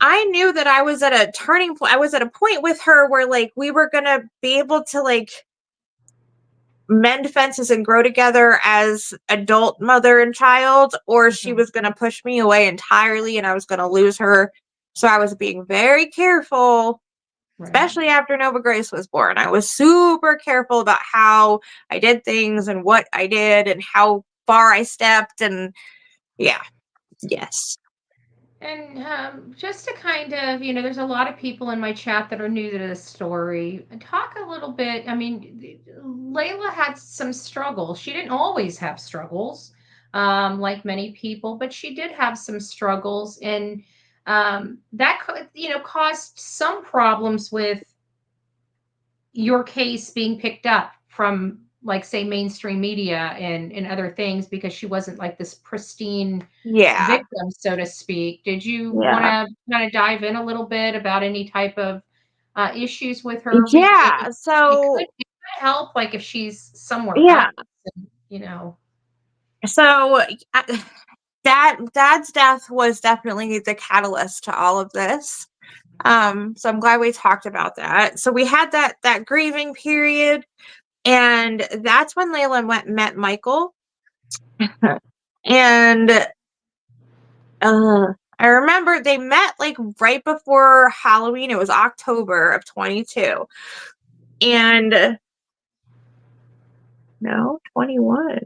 I knew that I was at a turning point. I was at a point with her where like we were going to be able to like mend fences and grow together as adult mother and child, or she was going to push me away entirely and I was going to lose her. So I was being very careful, especially after Nova Grace was born. I was super careful about how I did things and what I did and how far I stepped. And yeah, yes. And just to kind of, there's a lot of people in my chat that are new to this story. Talk a little bit. I mean, Layla had some struggles. She didn't always have struggles, like many people, but she did have some struggles, and that caused some problems with your case being picked up from, like, say, mainstream media and other things, because she wasn't like this pristine Yeah. victim, so to speak. Did you want Yeah. to kind of dive in a little bit about any type of issues with her? Yeah. So, It could help, like, if she's somewhere yeah. else, and. So, dad's death was definitely the catalyst to all of this. So I'm glad we talked about that. So we had that grieving period, and that's when Layla met Michael. And I remember they met like right before Halloween. It was October of 22. And no, 21.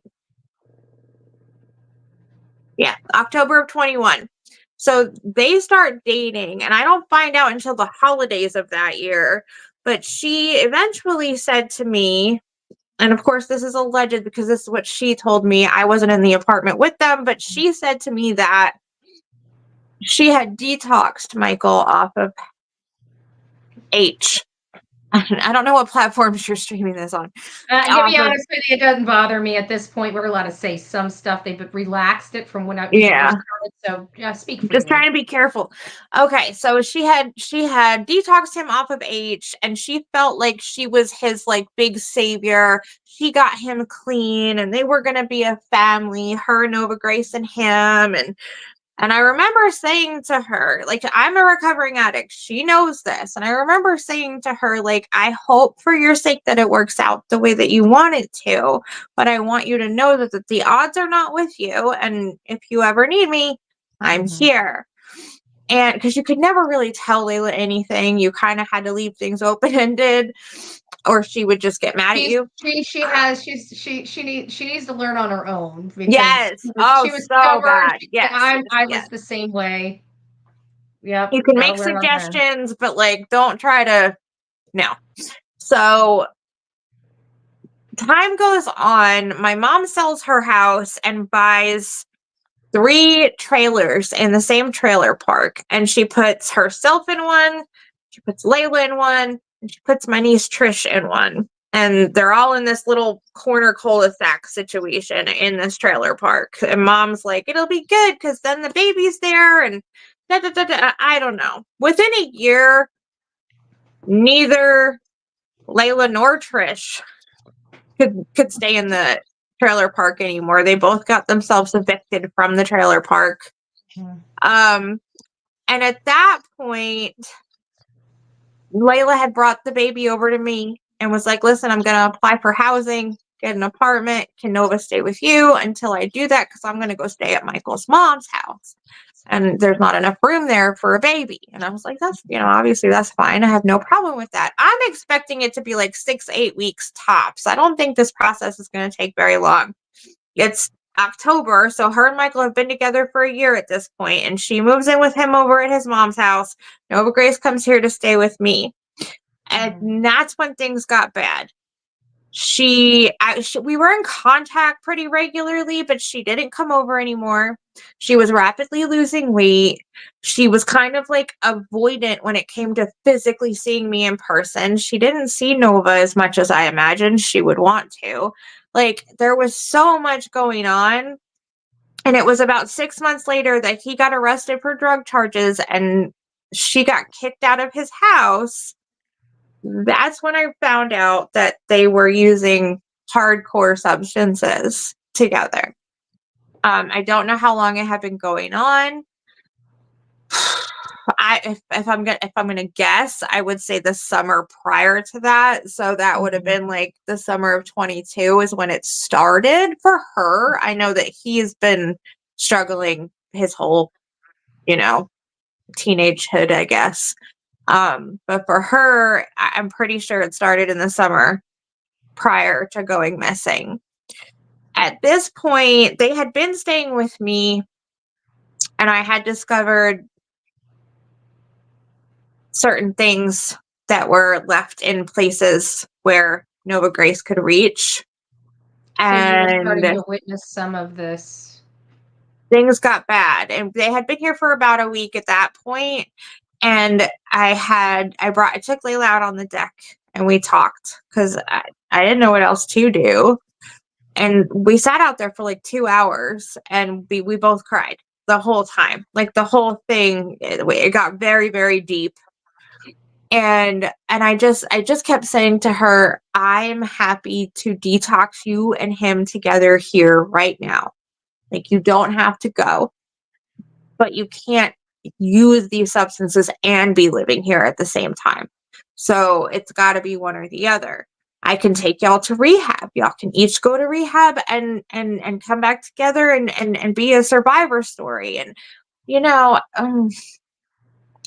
Yeah, October of 21. So they start dating, and I don't find out until the holidays of that year. But she eventually said to me, and of course, this is alleged because this is what she told me. I wasn't in the apartment with them, but she said to me that she had detoxed Michael off of H. I don't know what platforms you're streaming this on. To be honest with you, it doesn't bother me at this point. We're allowed to say some stuff. They've relaxed it from when we first started. So speak freely. Just trying to be careful. Okay, so she had detoxed him off of H, and she felt like she was his like big savior. She got him clean, and they were gonna be a family, her, Nova Grace, and him. And I remember saying to her, like, I'm a recovering addict. She knows this. And I remember saying to her, like, I hope for your sake that it works out the way that you want it to. But I want you to know that the odds are not with you. And if you ever need me, I'm here. And because you could never really tell Layla anything, you kind of had to leave things open-ended, or she would just get mad at you. She needs to learn on her own. Yes. She was So stubborn. bad. Yes. I was the same way. Yep. You can make suggestions, but like, don't try to. No. So time goes on. My mom sells her house and buys 3 trailers in the same trailer park. And she puts herself in one, she puts Layla in one, and she puts my niece Trish in one. And they're all in this little corner cul-de-sac situation in this trailer park. And mom's like, it'll be good because then the baby's there. And da, da, da, da. I don't know. Within a year, neither Layla nor Trish could stay in the trailer park anymore. They both got themselves evicted from the trailer park. And at that point, Layla had brought the baby over to me and was like, listen, I'm going to apply for housing, get an apartment. Can Nova stay with you until I do that? Because I'm going to go stay at Michael's mom's house. And there's not enough room there for a baby. And I was like, that's, obviously that's fine. I have no problem with that. I'm expecting it to be like 6-8 weeks tops. I don't think this process is going to take very long. It's October, so her and Michael have been together for a year at this point, and she moves in with him over at his mom's house. Nova Grace comes here to stay with me. And that's when things got bad. we were in contact pretty regularly, but she didn't come over anymore. She was rapidly losing weight. She was kind of like avoidant when it came to physically seeing me in person. She didn't see Nova as much as I imagined she would want to. Like, there was so much going on. And it was about 6 months later that he got arrested for drug charges and she got kicked out of his house. That's when I found out that they were using hardcore substances together. I don't know how long it had been going on. If I'm gonna guess, I would say the summer prior to that. So that would have been like the summer of 22 is when it started for her. I know that he's been struggling his whole, teenagehood, I guess. But for her, I'm pretty sure it started in the summer prior to going missing. At this point, they had been staying with me, and I had discovered certain things that were left in places where Nova Grace could reach. And you were starting And to witness some of this. things got bad. And they had been here for about a week at that point. And I took Layla out on the deck and we talked because I didn't know what else to do. And we sat out there for like 2 hours and we both cried the whole time. Like the whole thing, it got very, very deep. And I just kept saying to her, I'm happy to detox you and him together here right now. Like, you don't have to go, but you can't use these substances and be living here at the same time. So it's got to be one or the other. I can take y'all to rehab. Y'all can each go to rehab and come back together and be a survivor story. And,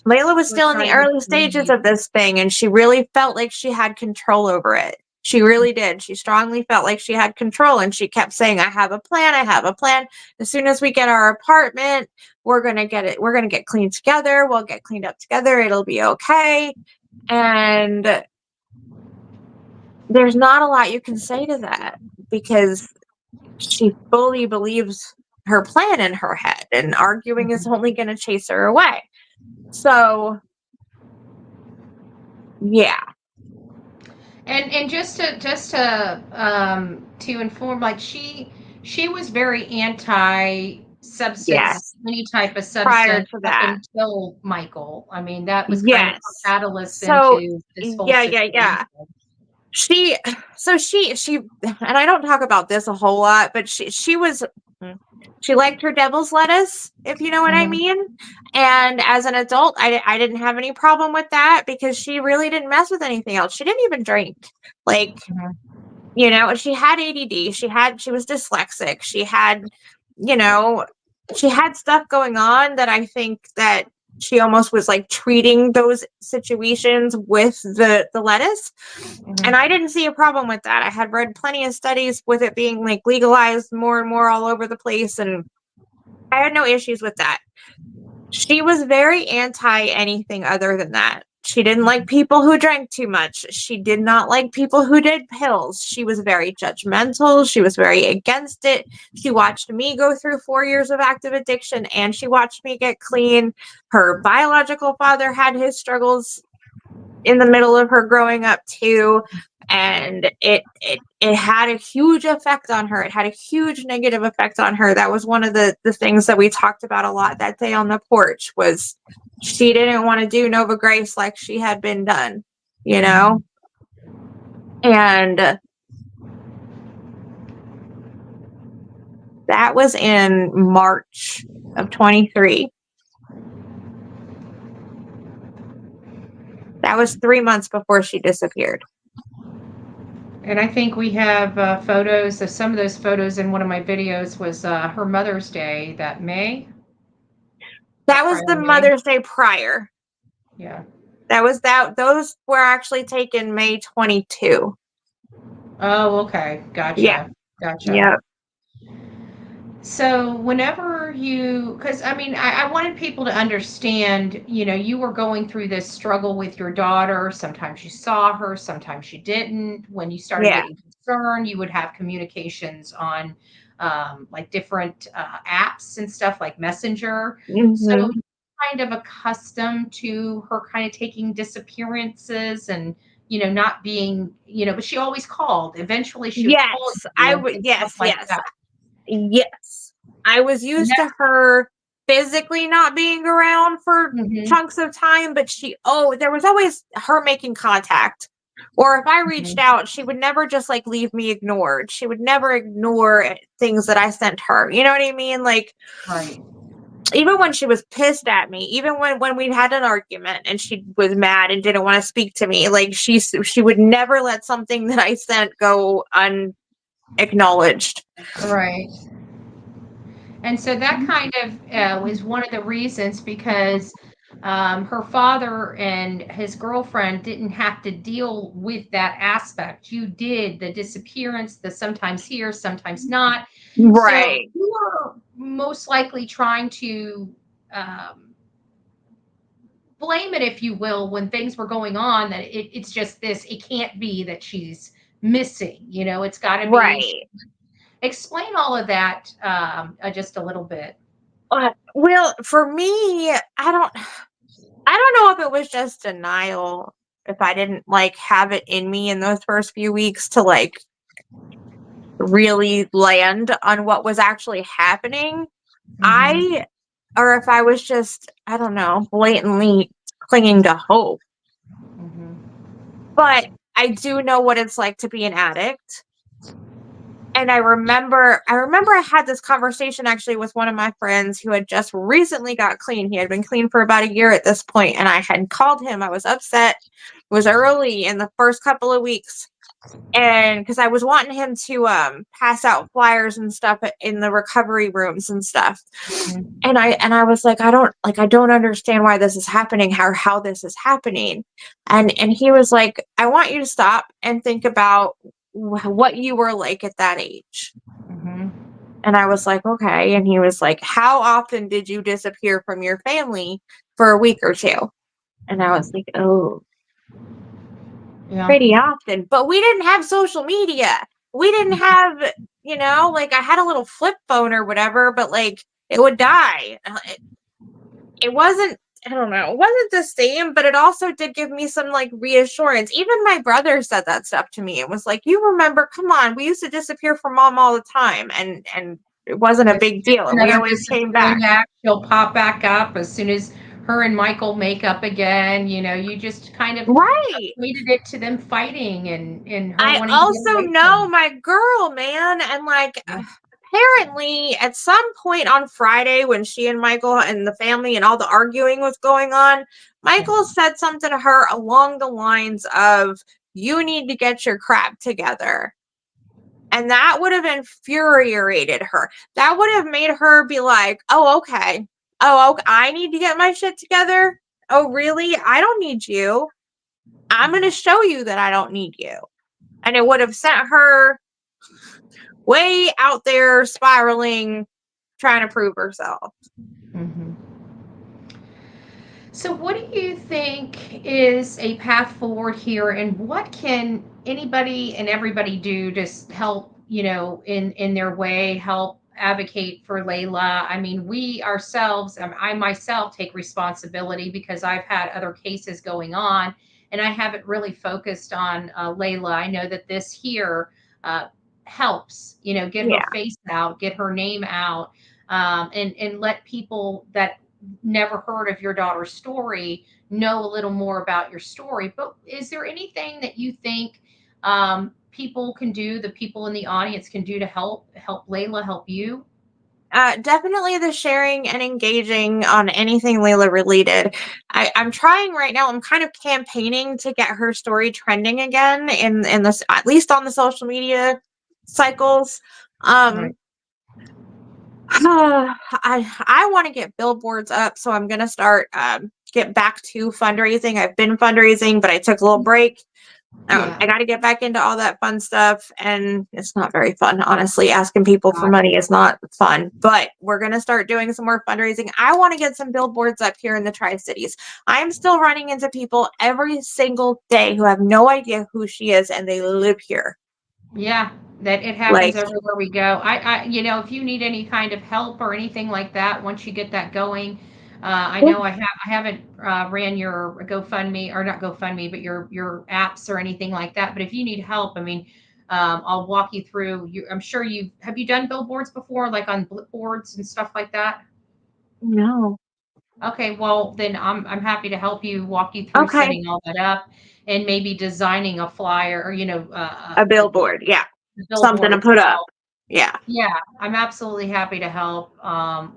Layla was still in the early stages of this thing, and she really felt like she had control over it. She really did. She strongly felt like she had control, and she kept saying, I have a plan. I have a plan. As soon as we get our apartment, we're going to get it. We're going to get cleaned together. We'll get cleaned up together. It'll be okay. And there's not a lot you can say to that because she fully believes her plan in her head, and arguing is only going to chase her away. So, yeah. And just to inform, like she was very anti substance, Yes. any type of Prior substance to up that. until Michael. I mean, that was kind of Yes. a catalyst So, into this whole yeah. situation. She, and I don't talk about this a whole lot, but she liked her devil's lettuce, if you know what I mean. And as an adult, I didn't have any problem with that because she really didn't mess with anything else. She didn't even drink. Like, she had ADD. She was dyslexic. She had, she had stuff going on that I think that she almost was like treating those situations with the lettuce. And I didn't see a problem with that. I had read plenty of studies with it being like legalized more and more all over the place. And I had no issues with that. She was very anti anything other than that. She didn't like people who drank too much. She did not like people who did pills. She was very judgmental. She was very against it. She watched me go through 4 years of active addiction and she watched me get clean. Her biological father had his struggles in the middle of her growing up too. And it had a huge effect on her. It had a huge negative effect on her. That was one of the things that we talked about a lot that day on the porch was she didn't want to do Nova Grace like she had been done, And that was in March of 23. That was 3 months before she disappeared. And I think we have photos of some of those photos in one of my videos was her Mother's Day that May. That was the Mother's Day prior. Yeah. Those were actually taken May 22. Oh, okay. Gotcha. Yeah. Gotcha. Yep. So whenever because I mean, I wanted people to understand, you were going through this struggle with your daughter. Sometimes you saw her, sometimes you didn't. When you started Yeah. getting concerned, you would have communications on like different apps and stuff like Messenger. So Hmm. kind of accustomed to her kind of taking disappearances and, not being, but she always called. Eventually she would call Yes, you I and, would. and stuff Yes, like yes, that. yes. I was And used to her physically not being around for that's chunks of time, but there was always her making contact. Or if I reached out, she would never just like leave me ignored. She would never ignore things that I sent her. You know what I mean? Like, right. even when she was pissed at me, even when we had an argument and she was mad and didn't want to speak to me, like she would never let something that I sent go unacknowledged. Right. And so that kind of was one of the reasons because her father and his girlfriend didn't have to deal with that aspect. You did the disappearance, the sometimes here, sometimes not. So Right. you were most likely trying to um, blame it, if you will, when things were going on, that it's just this, it can't be that she's missing, it's got to be. Right. Explain all of that just a little bit. Well, for me, I don't know if it was just denial, if I didn't like have it in me in those first few weeks to like really land on what was actually happening. Mhm. Or if I was just, I don't know, blatantly clinging to hope. Mhm. But I do know what it's like to be an addict. And I remember I had this conversation actually with one of my friends who had just recently got clean. He had been clean for about a year at this point, and I had called him. I was upset. It was early in the first couple of weeks. And because I was wanting him to pass out flyers and stuff in the recovery rooms and stuff. Mhm. And I was like, I don't understand why this is happening, how this is happening. And he was like, I want you to stop and think about what you were like at that age. Mhm. And I was like, okay. And he was like, how often did you disappear from your family for a week or two? And I was like, oh, Yeah. pretty often. But we didn't have social media. We didn't have, like I had a little flip phone or whatever, but like it would die. It wasn't, I don't know, it wasn't the same, but it also did give me some like reassurance. Even my brother said that stuff to me. It was like, you remember, come on, we used to disappear from mom all the time, and it wasn't a If big deal, and we another always came disappearing back. act, she'll pop back up as soon as her and Michael make up again. You just kind of Right. equated it to them fighting and her I wanting to get also away from know him. my girl, man, and like Yeah. apparently at some point on Friday when she and Michael and the family and all the arguing was going on, Michael said something to her along the lines of, "You need to get your crap together." And that would have infuriated her. That would have made her be like, "Oh, okay. Oh, okay. I need to get my shit together. Oh, really? I don't need you. I'm going to show you that I don't need you." And it would have sent her way out there spiraling, trying to prove herself. Mhm. So, what do you think is a path forward here, and what can anybody and everybody do to help, in their way, help advocate for Layla? I mean, we ourselves, I myself take responsibility because I've had other cases going on, and I haven't really focused on Layla. I know that this here helps, get her Yeah. face out, get her name out, and let people that never heard of your daughter's story know a little more about your story. But is there anything that you think people can do, the people in the audience can do to help Layla, help you? Definitely the sharing and engaging on anything Layla related. I'm trying right now. I'm kind of campaigning to get her story trending again in this, at least on the social media cycles. Right. Um, I want to get billboards up, so I'm gonna start get back to fundraising. I've been fundraising, but I took a little break. Yeah. I got to get back into all that fun stuff, and it's not very fun, honestly. Asking people for money is not fun, but we're going to start doing some more fundraising. I want to get some billboards up here in the Tri-Cities. I'm still running into people every single day who have no idea who she is, and they live here. Yeah, that it happens everywhere we go. You know, if you need any kind of help or anything like that, once you get that going, I know I haven't ran your GoFundMe, or not GoFundMe, but your apps or anything like that. But if you need help, I mean, I'll walk you through. I'm sure have you done billboards before, like on boards and stuff like that? No. Okay, well then I'm happy to help you, walk you through Okay. setting all that up, and maybe designing a flyer, or A billboard. Yeah. Something to billboard. put up. Yeah. Yeah, I'm absolutely happy to help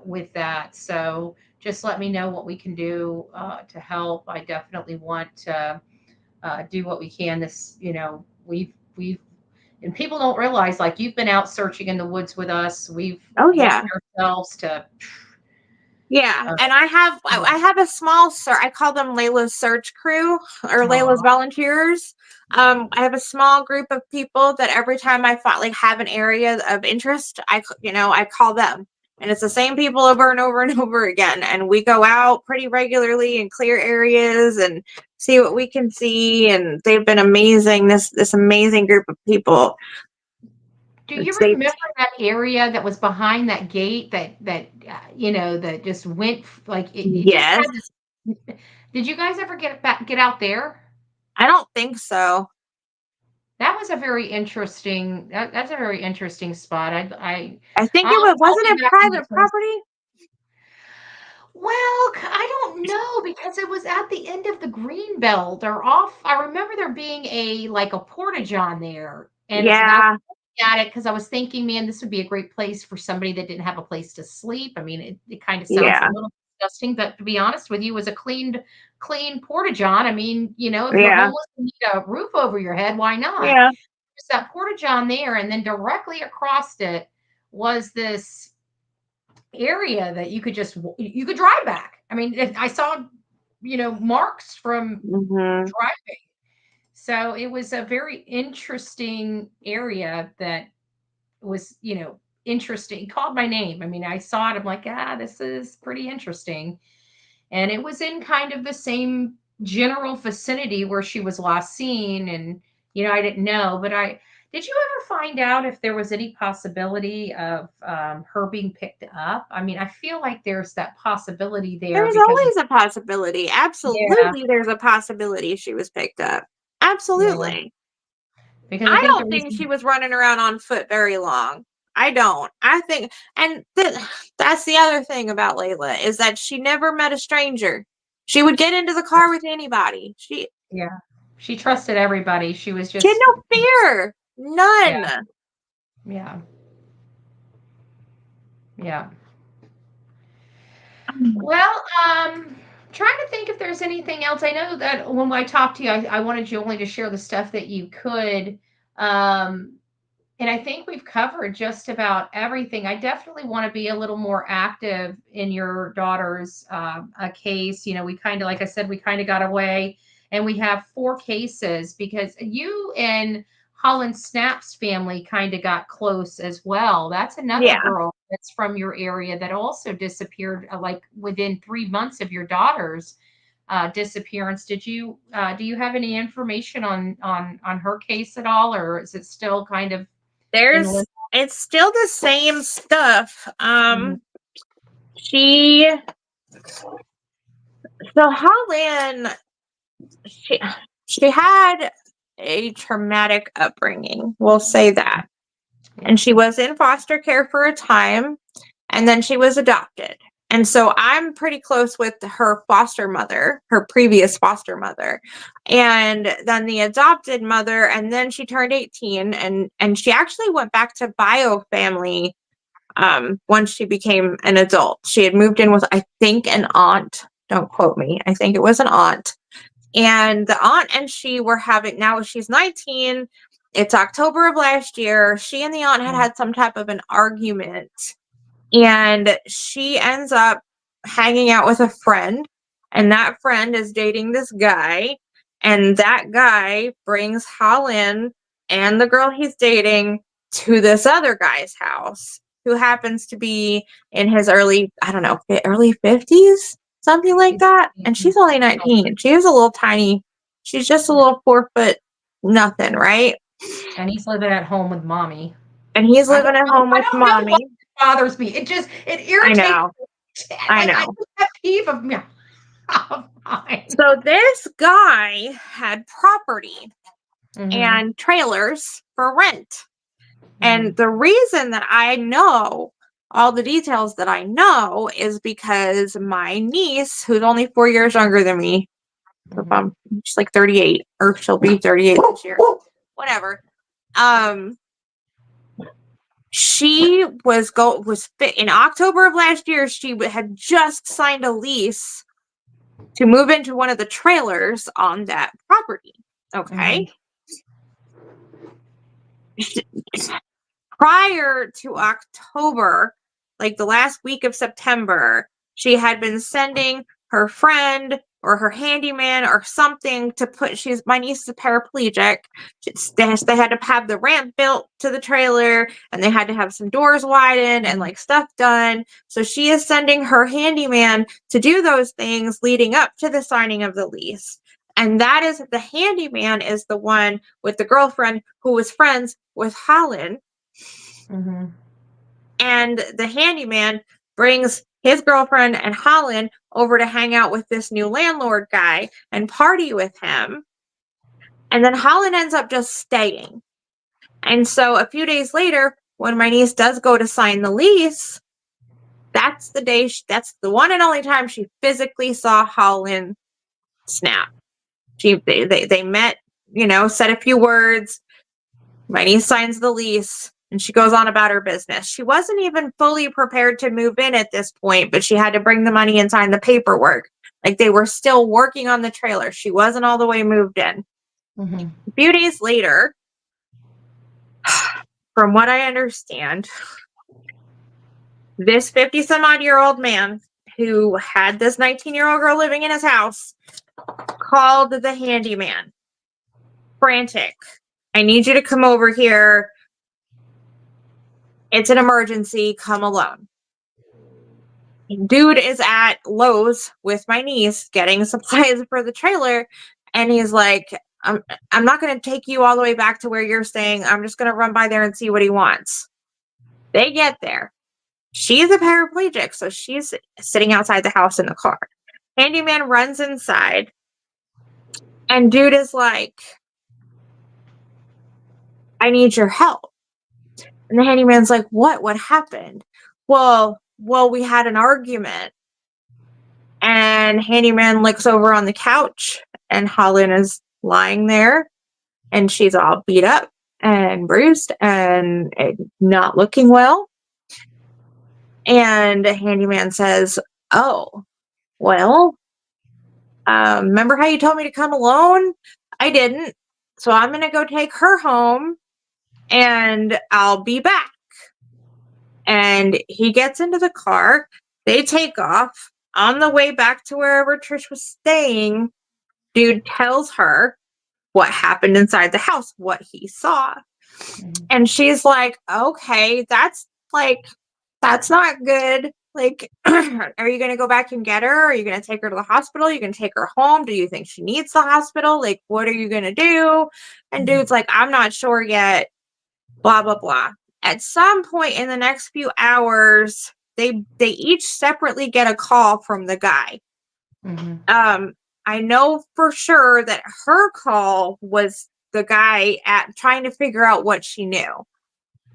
with that. So just let me know what we can do to help. I definitely want to do what we can. We've and people don't realize, like, you've been out searching in the woods with us. We've Oh, worked yeah. ourselves to. Yeah, Uh, and I have a small I call them Layla's search crew, or Layla's volunteers. I have a small group of people that every time I have an area of interest, I call them, and it's the same people over and over and over again. And we go out pretty regularly and clear areas and see what we can see. And they've been amazing. This amazing group of people. Do you remember that area that was behind that gate that just went like it just Yes. had this? Did you guys ever get out there? I don't think so. That was a very interesting. That's a very interesting spot. I think I'll wasn't be it back in the private place. property? Well, I don't know, because it was at the end of the green belt or off. I remember there being a portage on there, and I was Yeah. looking at it because I was thinking, man, this would be a great place for somebody that didn't have a place to sleep. I mean, it kind of sounds a Yeah. little disgusting, but to be honest with you, it was a clean portage on. I mean, if you're Yeah. homeless and need a roof over your head, why not? Yeah. There's that portage on there, and then directly across it was this area that you could drive back. I mean, I saw marks from Hmm. driving. So it was a very interesting area that was interesting. It called my name. I mean, I saw it, I'm like, this is pretty interesting. And it was in kind of the same general vicinity where she was last seen. And I didn't know, but I did you ever find out if there was any possibility of her being picked up? I mean, I feel like there's that possibility there There's because always a possibility. yeah, Absolutely, there's a possibility she was picked up. yeah, Absolutely. because I I think the don't think she reason, was running around on foot very long. I don't. I think, and that's the other thing about Layla, is that she never met a stranger. She would get into the car with anybody. yeah, she trusted everybody. She was She had just, no fear. yeah, None. yeah, yeah. Well, trying to think if there's anything else. I know that when I talked to you, I wanted you only to share the stuff that you could. Um, and I think we've covered just about everything. I definitely want to be a little more active in your daughter's case. We kind of, like I said, we kind of got away, and we have 4 cases because you and Holland Snap's family kind of got close as well. That's another Yeah. girl that's from your area that also disappeared, like within 3 months of your daughter's disappearance. Do you have any information on her case at all, or is it still kind of in limbo? It's still the same stuff. Mhm. She, so Holland, she had a traumatic upbringing. We'll say that. Yeah. And she was in foster care for a time, and then she was adopted. And so I'm pretty close with her foster mother, her previous foster mother, and then the adopted mother. And then she turned 18, and she actually went back to bio family once she became an adult. She had moved in with, I think, an aunt. Don't quote me. I think it was an aunt. And the aunt and she were having, now she's 19. It's October of last year. She and the aunt had some type of an argument. And she ends up hanging out with a friend. And that friend is dating this guy. And that guy brings Holland and the girl he's dating to this other guy's house, who happens to be in his early 50s, something like that. And she's only 19. She is a little tiny. She's just a little 4 foot nothing, right? And he's living at home with mommy. And he's living at home with mommy. It bothers me. It irritates me. I know. I just have peeve of me. So this guy had property and trailers for rent. And the reason that I know all the details that I know is because my niece, who's only 4 years younger than me, she's like 38, or she'll be 38 this year, whatever. She was in October of last year. She had just signed a lease to move into one of the trailers on that property. Okay. Prior to October, like the last week of September, she had been sending her friend or her handyman or something to my niece is a paraplegic. They had to have the ramp built to the trailer, and they had to have some doors widened and like stuff done. So she is sending her handyman to do those things leading up to the signing of the lease. And that is the handyman is the one with the girlfriend who was friends with Holland. And the handyman brings his girlfriend and Holland over to hang out with this new landlord guy and party with him. And then Holland ends up just staying. And so a few days later, when my niece does go to sign the lease, that's the day, that's the one and only time she physically saw Holland Snap. They met, said a few words. My niece signs the lease. And she goes on about her business. She wasn't even fully prepared to move in at this point, but she had to bring the money and sign the paperwork. Like they were still working on the trailer. She wasn't all the way moved in. A few days later, from what I understand, this 50-some-odd-year-old man who had this 19-year-old girl living in his house called the handyman. Frantic. I need you to come over here. It's an emergency. Come alone. Dude is at Lowe's with my niece getting supplies for the trailer. And he's like, I'm not going to take you all the way back to where you're staying. I'm just going to run by there and see what he wants. They get there. She's a paraplegic, so she's sitting outside the house in the car. Handyman runs inside. And dude is like, I need your help. And the handyman's like, what happened? Well, we had an argument. And handyman looks over on the couch, and Holland is lying there, and she's all beat up and bruised and not looking well. And the handyman says, oh, well, remember how you told me to come alone? I didn't. So I'm going to go take her home, and I'll be back. And he gets into the car. They take off. On the way back to wherever Trish was staying, dude tells her what happened inside the house, what he saw. And she's like, okay, that's not good. Like, are you going to go back and get her? Are you going to take her to the hospital? Are you going to take her home? Do you think she needs the hospital? Like, what are you going to do? And dude's like, I'm not sure yet. Blah, blah, blah. At some point in the next few hours, they each separately get a call from the guy. I know for sure that her call was the guy trying to figure out what she knew.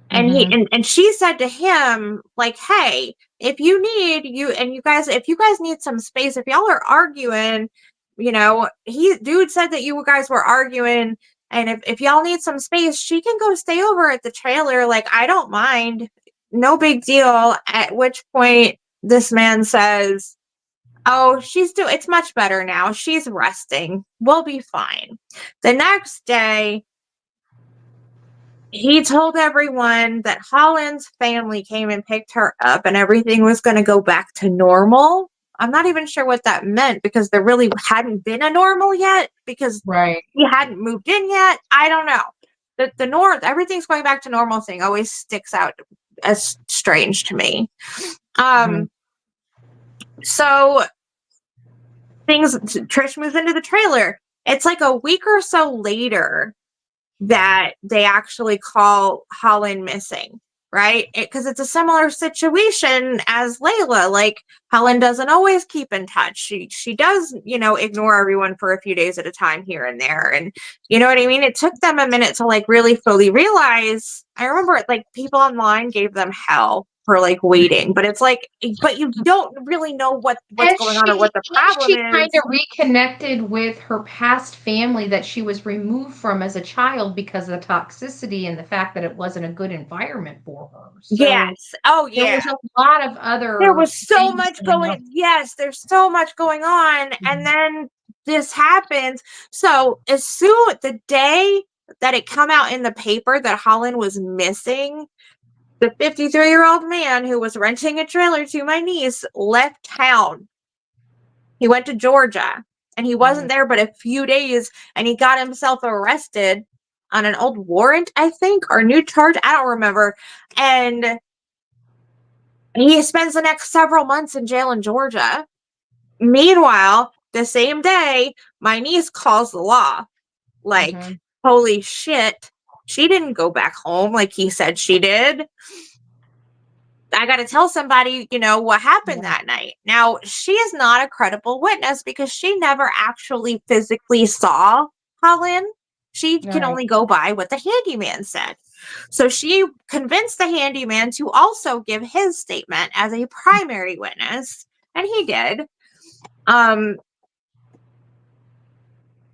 And and she said to him, like, hey, if you guys need some space, if y'all are arguing, dude said that you guys were arguing. And if y'all need some space, she can go stay over at the trailer. Like, I don't mind. No big deal. At which point this man says, oh, it's much better now. She's resting. We'll be fine. The next day, he told everyone that Holland's family came and picked her up and everything was going to go back to normal I'm not even sure what that meant because there really hadn't been a normal yet because Right. he hadn't moved in yet. I don't know. The norm, everything's going back to normal thing always sticks out as strange to me. So Trish moves into the trailer. It's like a week or so later that they actually call Holland missing, right? Because it's a similar situation as Layla. Like, Holland doesn't always keep in touch. She does, ignore everyone for a few days at a time here and there. And you know what I mean? It took them a minute to like really fully realize. I remember like people online gave them hell for like waiting, but it's like, but you don't really know what's going on or what the problem she kind is. of reconnected with her past family that she was removed from as a child because of the toxicity and the fact that it wasn't a good environment for her. So Yes. Oh, yeah. there was a lot of other. There was so things much going going. Yes, there's so much going on, and then this happens. So the day that it come out in the paper that Holland was missing, the 53-year-old man who was renting a trailer to my niece left town. He went to Georgia, and he wasn't there but a few days, and he got himself arrested on an old warrant, I think, or new charge. I don't remember. And he spends the next several months in jail in Georgia. Meanwhile, the same day, my niece calls the law. Like, holy shit, she didn't go back home like he said she did. I got to tell somebody, what happened that night. Now, she is not a credible witness because she never actually physically saw Holland. She can only go by what the handyman said. So she convinced the handyman to also give his statement as a primary witness, and he did.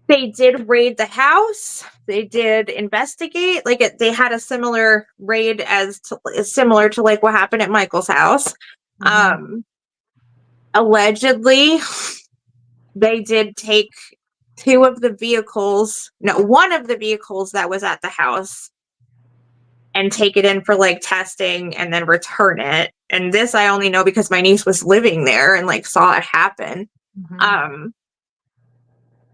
They did raid the house. They did investigate. Like they had a similar raid similar to like what happened at Michael's house. Allegedly, they did take one of the vehicles that was at the house and take it in for like testing and then return it. And this I only know because my niece was living there and like saw it happen.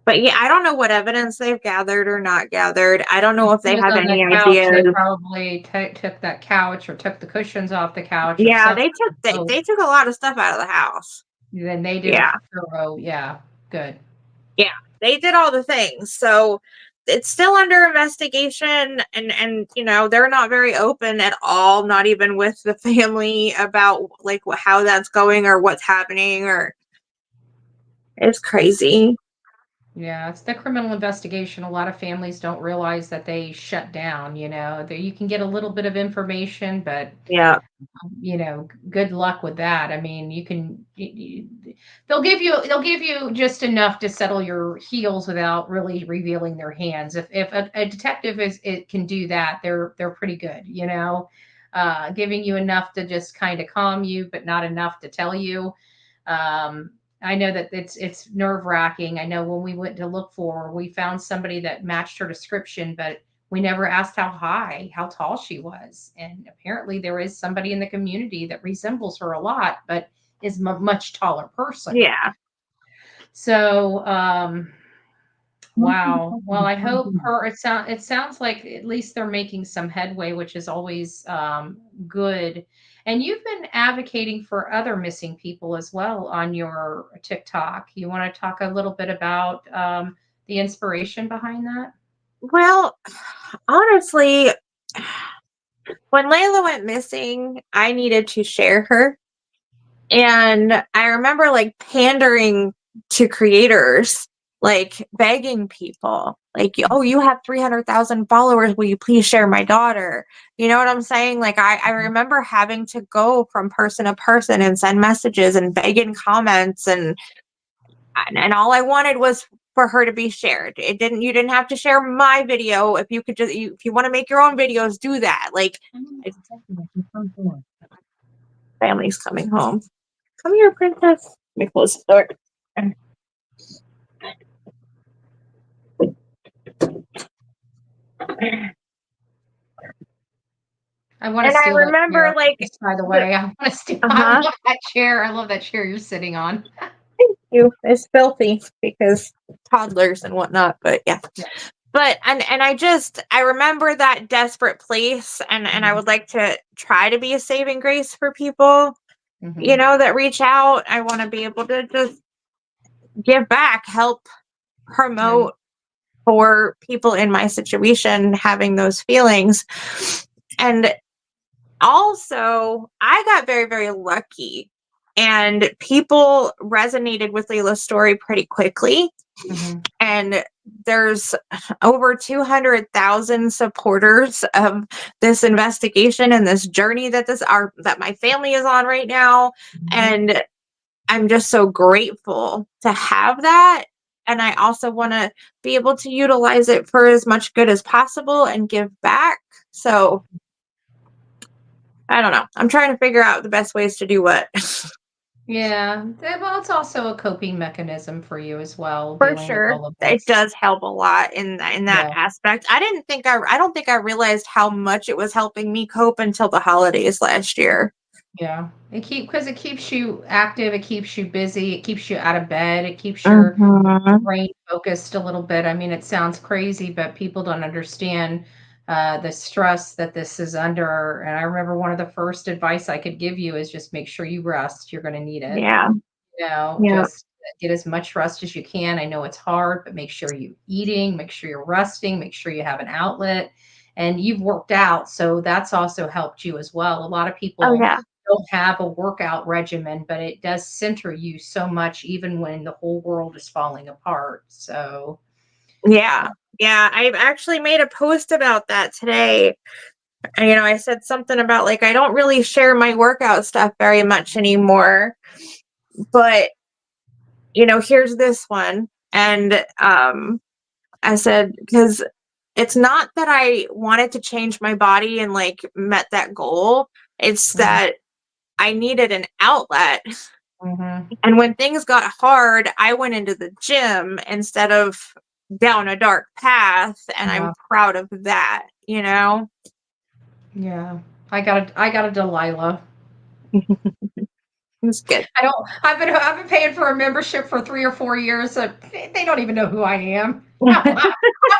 But yeah, I don't know what evidence they've gathered or not gathered. I don't know if they have any ideas. They probably took that couch or took the cushions off the couch. Yeah, they took a lot of stuff out of the house. Then they did a thorough, good. Yeah, they did all the things. So it's still under investigation, and they're not very open at all, not even with the family about like how that's going or what's happening, or it's crazy. Yeah, it's the criminal investigation. A lot of families don't realize that they shut down, you can get a little bit of information, but good luck with that. I mean, they'll give you just enough to settle your heels without really revealing their hands. If a detective can do that, they're pretty good, giving you enough to just kind of calm you, but not enough to tell you. I know that it's nerve-wracking. I know when we went to look for her, we found somebody that matched her description, but we never asked how tall she was. And apparently there is somebody in the community that resembles her a lot, but is a much taller person. Yeah. So, wow. Well, I hope it sounds like at least they're making some headway, which is always good. And you've been advocating for other missing people as well on your TikTok. You want to talk a little bit about the inspiration behind that? Well, honestly, when Layla went missing, I needed to share her. And I remember like pandering to creators, like begging people, like, oh, you have 300,000 followers. Will you please share my daughter? You know what I'm saying? Like, I remember having to go from person to person and send messages and beg in comments. And all I wanted was for her to be shared. You didn't have to share my video. If you could if you want to make your own videos, do that. Like, family's coming home. Come here, princess. Let me close the door. I want to And I steal that remember chair. like Just by the way, I want to steal. I uh-huh. love that chair. I love that chair you're sitting on. It's filthy because toddlers and whatnot, but yeah. Yeah. But and I remember that desperate place, and I would like to try to be a saving grace for people, Mm-hmm. that reach out. I want to be able to just give back, help promote for people in my situation having those feelings. And also, I got very, very lucky, and people resonated with Layla's story pretty quickly. Mm-hmm. And there's over 200,000 supporters of this investigation and this journey that my family is on right now. And I'm just so grateful to have that. And I also want to be able to utilize it for as much good as possible and give back. So I don't know. I'm trying to figure out the best ways to do what. Yeah. Well, it's also a coping mechanism for you as well, For dealing with sure. all of It this. does help a lot in that Yeah. aspect. I don't think I realized how much it was helping me cope until the holidays last year. Yeah. Because it keeps you active, it keeps you busy, it keeps you out of bed, it keeps your Mhm. brain focused a little bit. I mean, it sounds crazy, but people don't understand the stress that this is under. And I remember one of the first advice I could give you is just make sure you rest. You're going to need it. Yeah. Yeah. Just get as much rest as you can. I know it's hard, but make sure you're eating, make sure you're resting, make sure you have an outlet. And you've worked out, so that's also helped you as well. A lot of Oh people yeah. don't have a workout regimen, but it does center you so much, even when the whole world is falling apart. So, Yeah. Yeah. I've actually made a post about that today. And, I said something about like I don't really share my workout stuff very much anymore. But, here's this one. And I said, because it's not that I wanted to change my body and like met that goal. It's mhm, that I needed an outlet. mhm. And when things got hard, I went into the gym instead of down a dark path. And I'm Yeah, proud of that, yeah. I got a Delilah. It's good. I've been paying for a membership for 3 or 4 years. So they don't even know who I am. I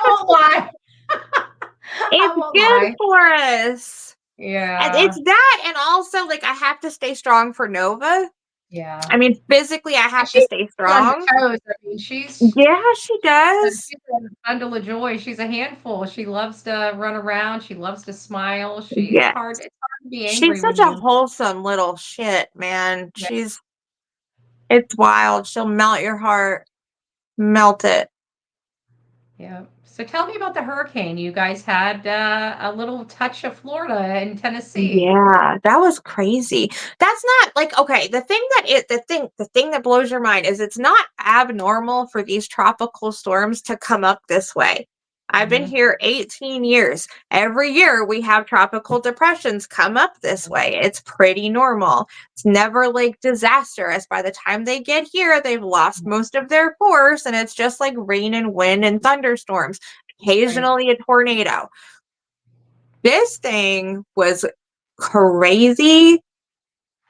won't lie. I It's won't good lie. for us. And Yeah, it's that. And also, like, I have to stay strong for Nova. yeah. I mean, physically, I And have to she's stay on her strong. toes. I mean, Yeah, she does. she's a bundle of joy. She's a handful. She loves to run around. She loves to smile. It's Yeah. hard. It's hard to be She's angry such when a you're. wholesome little shit, man. Yeah, It's wild. She'll melt your heart. Melt it. yeah. So tell me about the hurricane. You guys had a little touch of Florida in Tennessee. Yeah, that was crazy. That's not like okay, the thing that blows your mind is it's not abnormal for these tropical storms to come up this way. I've been Hmm. here 18 years. Every year we have tropical depressions come up this way. It's pretty normal. It's never like disastrous. By the time they get here, they've lost most of their force and it's just like rain and wind and thunderstorms, Right. occasionally a tornado. This thing was crazy.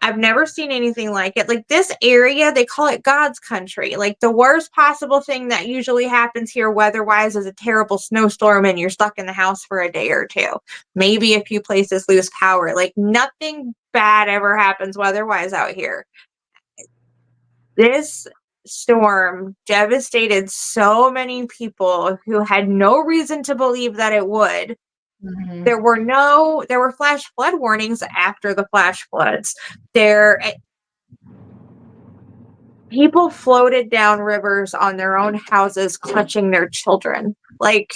I've never seen anything like it. Like this area, they call it God's country. Like the worst possible thing that usually happens here weather-wise is a terrible snowstorm and you're stuck in the house for a day or two. Maybe a few places lose power. Like nothing bad ever happens weather-wise out here. This storm devastated so many people who had no reason to believe that it would. Hmm. There were flash flood warnings after the flash floods. There People floated down rivers on their own houses clutching their children. Like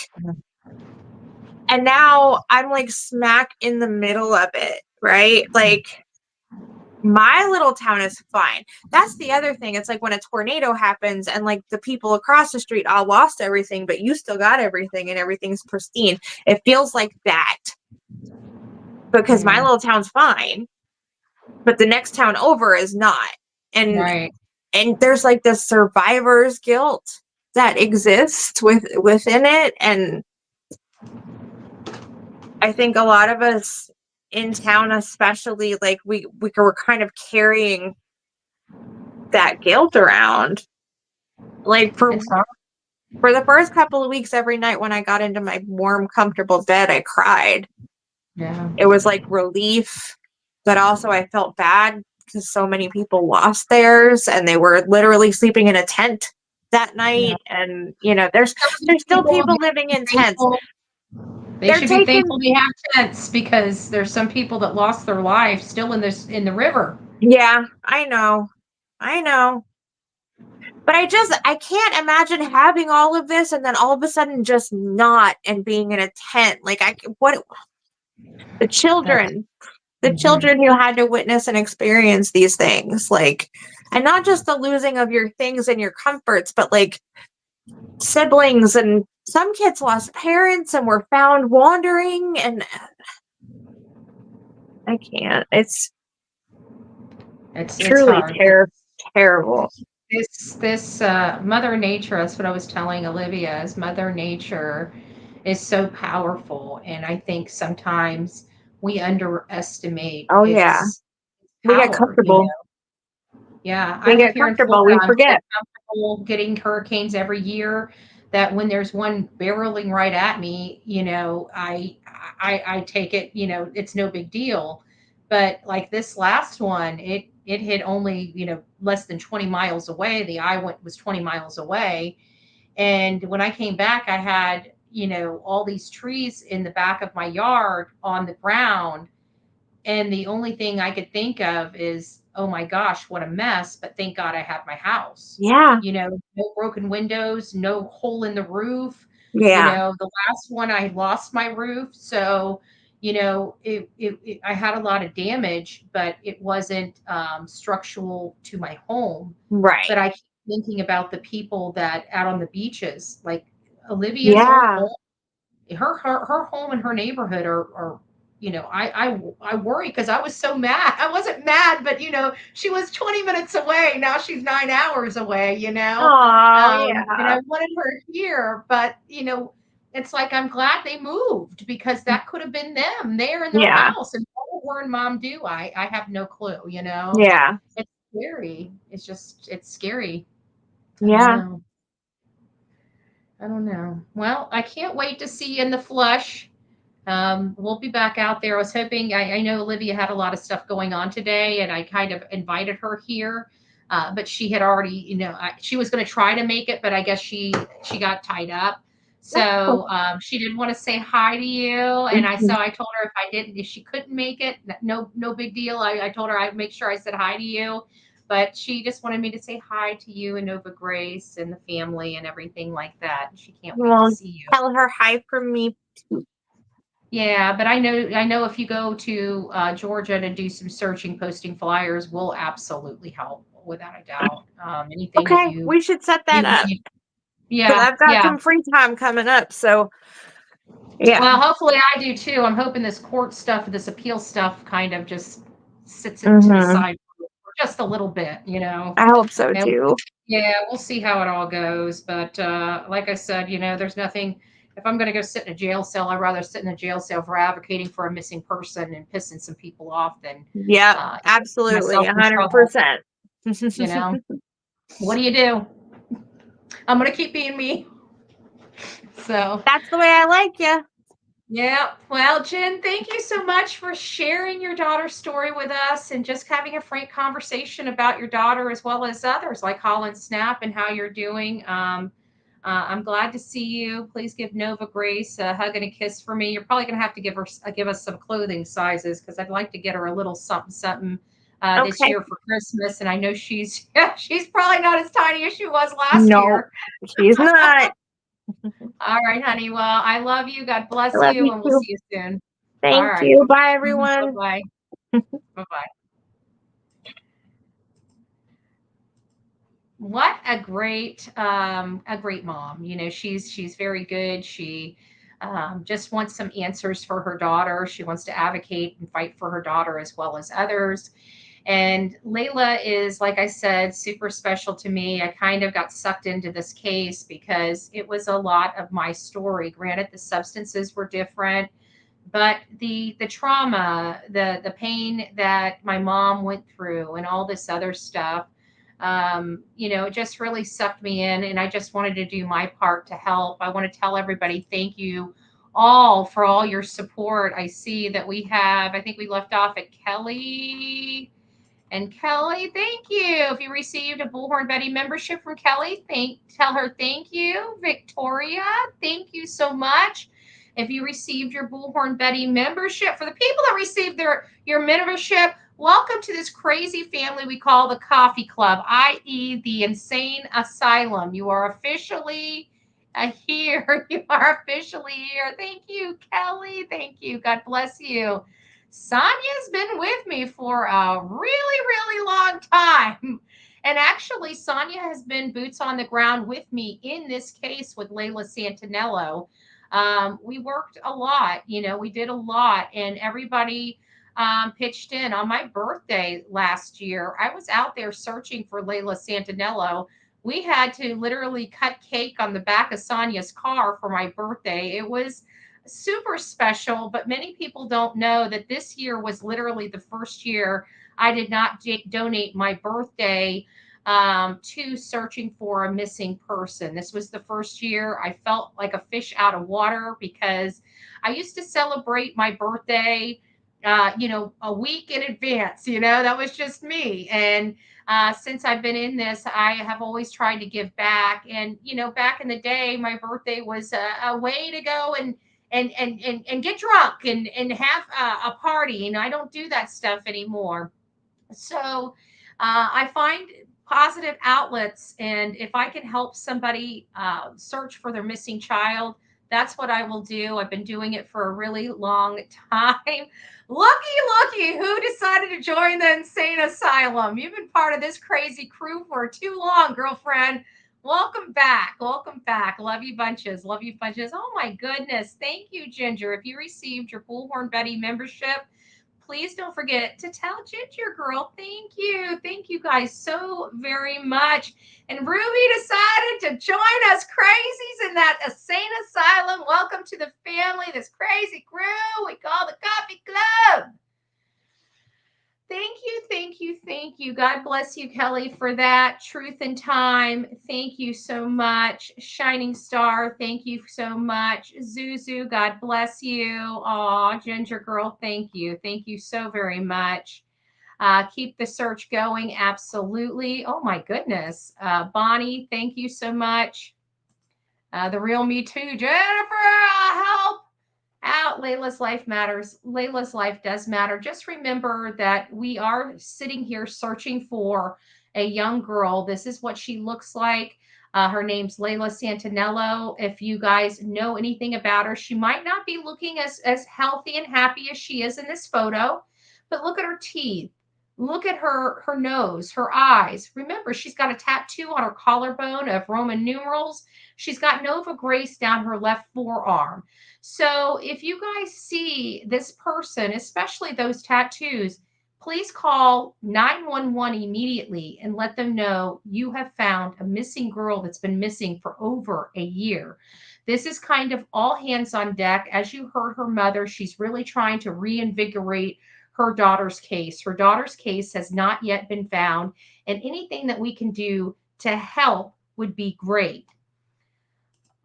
and now I'm like smack in the middle of it, right? Like my little town is fine. That's the other thing. It's like when a tornado happens and like the people across the street all lost everything, but you still got everything and everything's pristine. It feels like that because my Yeah. little town's fine, but the next town over is not. And Right. and there's like this survivor's guilt that exists within it. And I think a lot of us in town, especially, like we were kind of carrying that guilt around. Like for It's hard. the first couple of weeks, every night when I got into my warm, comfortable bed, I cried. Yeah. It was like relief, but also I felt bad because so many people lost theirs and they were literally sleeping in a tent that night. And you know, there's still people living in tents. They They're should be taking, thankful they have tents, because there's some people that lost their life still in the river. yeah, I know. But I can't imagine having all of this and then all of a sudden just not, and being in a tent. Like the children, who had to witness and experience these things, like, and not just the losing of your things and your comforts, but like siblings, and some kids lost parents and were found wandering, and I can't. It's truly hard. terrible. This Mother Nature, that's what I was telling Olivia, is Mother Nature is so powerful, and I think sometimes we underestimate Oh yeah, we get power, you comfortable. know? Yeah, I We live get here in comfortable. Florida. We I'm so forget. comfortable getting hurricanes every year that when there's one barreling right at me, you know, I take it, you know, it's no big deal. But like this last one, it hit only, you know, less than 20 miles away. The eye was 20 miles away. And when I came back, I had, you know, all these trees in the back of my yard on the ground, and the only thing I could think of is, oh my gosh, what a mess. But thank God I have my house. Yeah. You know, no broken windows, no hole in the roof. You Yeah. know, the last one I lost my roof. So, you know, I had a lot of damage, but it wasn't structural to my home. Right. But I keep thinking about the people that out on the beaches, like Olivia's old Yeah. home, her home and her neighborhood are, you know, I worry because I was so mad. I wasn't mad, but you know, she was 20 minutes away. Now she's 9 hours away, you know. Oh And I yeah. wanted her here, but you know, it's like I'm glad they moved, because that could have been them there in their Yeah. house. And what will her and mom do? I have no clue, you know. Yeah. It's scary. It's scary. I don't Yeah. know. I don't know. Well, I can't wait to see you in the flesh. We'll be back out there. I was hoping, I know Olivia had a lot of stuff going on today, and I kind of invited her here, but she had already, you know, she was going to try to make it, but I guess she got tied up. So she didn't want to say hi to you, and I told her if she couldn't make it, no big deal. I told her I'd make sure I said hi to you, but she just wanted me to say hi to you and Nova Grace and the family and everything like that. She can't wait to Well, see you. tell her hi from me. Yeah, but I know if you go to Georgia to do some searching, posting flyers will absolutely help, without a doubt. Anything that Okay, we should set that you up. need. Because Yeah, I've got yeah. some free time coming up, so yeah. Well, hopefully I do too. I'm hoping this court stuff, this appeal stuff, kind of just sits it to the side for just a little bit, you know. I hope so And too. yeah, we'll see how it all goes. But like I said, you know, there's nothing. If I'm going to go sit in a jail cell, I'd rather sit in a jail cell for advocating for a missing person and pissing some people off than Yep, uh, absolutely, myself in trouble. 100%. You know, what do? I'm going to keep being me. So That's the way I like you. yeah. Well, Jen, thank you so much for sharing your daughter's story with us and just having a frank conversation about your daughter as well as others like Holland Snap and how you're doing. I'm glad to see you. Please give Nova Grace a hug and a kiss for me. You're probably going to have to give us some clothing sizes, because I'd like to get her a little something this Okay. year for Christmas. And I know she's probably not as tiny as she was last No, year. she's not. All right, honey. Well, I love you. God bless I love you, you and we'll too. see you soon. All Thank right. you. Bye, everyone. Bye-bye. Bye-bye. What a great mom. You know, she's very good. She just wants some answers for her daughter. She wants to advocate and fight for her daughter as well as others. And Layla is, like I said, super special to me. I kind of got sucked into this case because it was a lot of my story. Granted, the substances were different, But the trauma, the pain that my mom went through and all this other stuff, it just really sucked me in, and I just wanted to do my part to help. I want to tell everybody thank you all for all your support. I see that I think we left off at Kelly. And Kelly, thank you. If you received a Bullhorn Betty membership from Kelly, tell her thank you. Victoria, thank you so much. If you received your Bullhorn Betty membership, for the people that received your membership, welcome to this crazy family we call the Coffee Club, i.e. the Insane Asylum. You are officially here. You are officially here. Thank you, Kelly. Thank you. God bless you. Sonia's been with me for a really, really long time. And actually, Sonia has been boots on the ground with me in this case with Layla Santanello. We worked a lot, we did a lot, and everybody pitched in. On my birthday last year, I was out there searching for Layla Santanello. We had to literally cut cake on the back of Sonia's car for my birthday. It was super special, but many people don't know that this year was literally the first year I did not donate my birthday to searching for a missing person. This was the first year I felt like a fish out of water, because I used to celebrate my birthday, a week in advance. That was just me. And since I've been in this, I have always tried to give back. And, back in the day, my birthday was a way to go and get drunk and have a party. And I don't do that stuff anymore. So I find positive outlets, and if I can help somebody search for their missing child, that's what I will do. I've been doing it for a really long time. Lucky, who decided to join the insane asylum? You've been part of this crazy crew for too long, girlfriend. Welcome back. Love you bunches. Oh my goodness. Thank you, Ginger. If you received your Bullhorn Betty membership, please don't forget to tell Ginger Girl thank you. Thank you guys so very much. And Ruby decided to join us crazies in that insane asylum. Welcome to the family, this crazy crew we call the Coffee Club. Thank you. God bless you, Kelly, for that. Truth in Time, thank you so much. Shining Star, thank you so much. Zuzu, God bless you. Aw, Ginger Girl, thank you. Thank you so very much. Keep the search going, absolutely. Oh my goodness. Bonnie, thank you so much. The real me too. Jennifer, help out. Layla's life matters. Layla's life does matter. Just remember that we are sitting here searching for a young girl. This is what she looks like. Her name's Layla Santanello. If you guys know anything about her, she might not be looking as healthy and happy as she is in this photo, but look at her teeth. Look at her nose, her eyes. Remember, she's got a tattoo on her collarbone of Roman numerals. She's got Nova Grace down her left forearm. So if you guys see this person, especially those tattoos, please call 911 immediately and let them know you have found a missing girl that's been missing for over a year. This is kind of all hands on deck. As you heard her mother, she's really trying to reinvigorate her daughter's case. Her daughter's case has not yet been found, and anything that we can do to help would be great.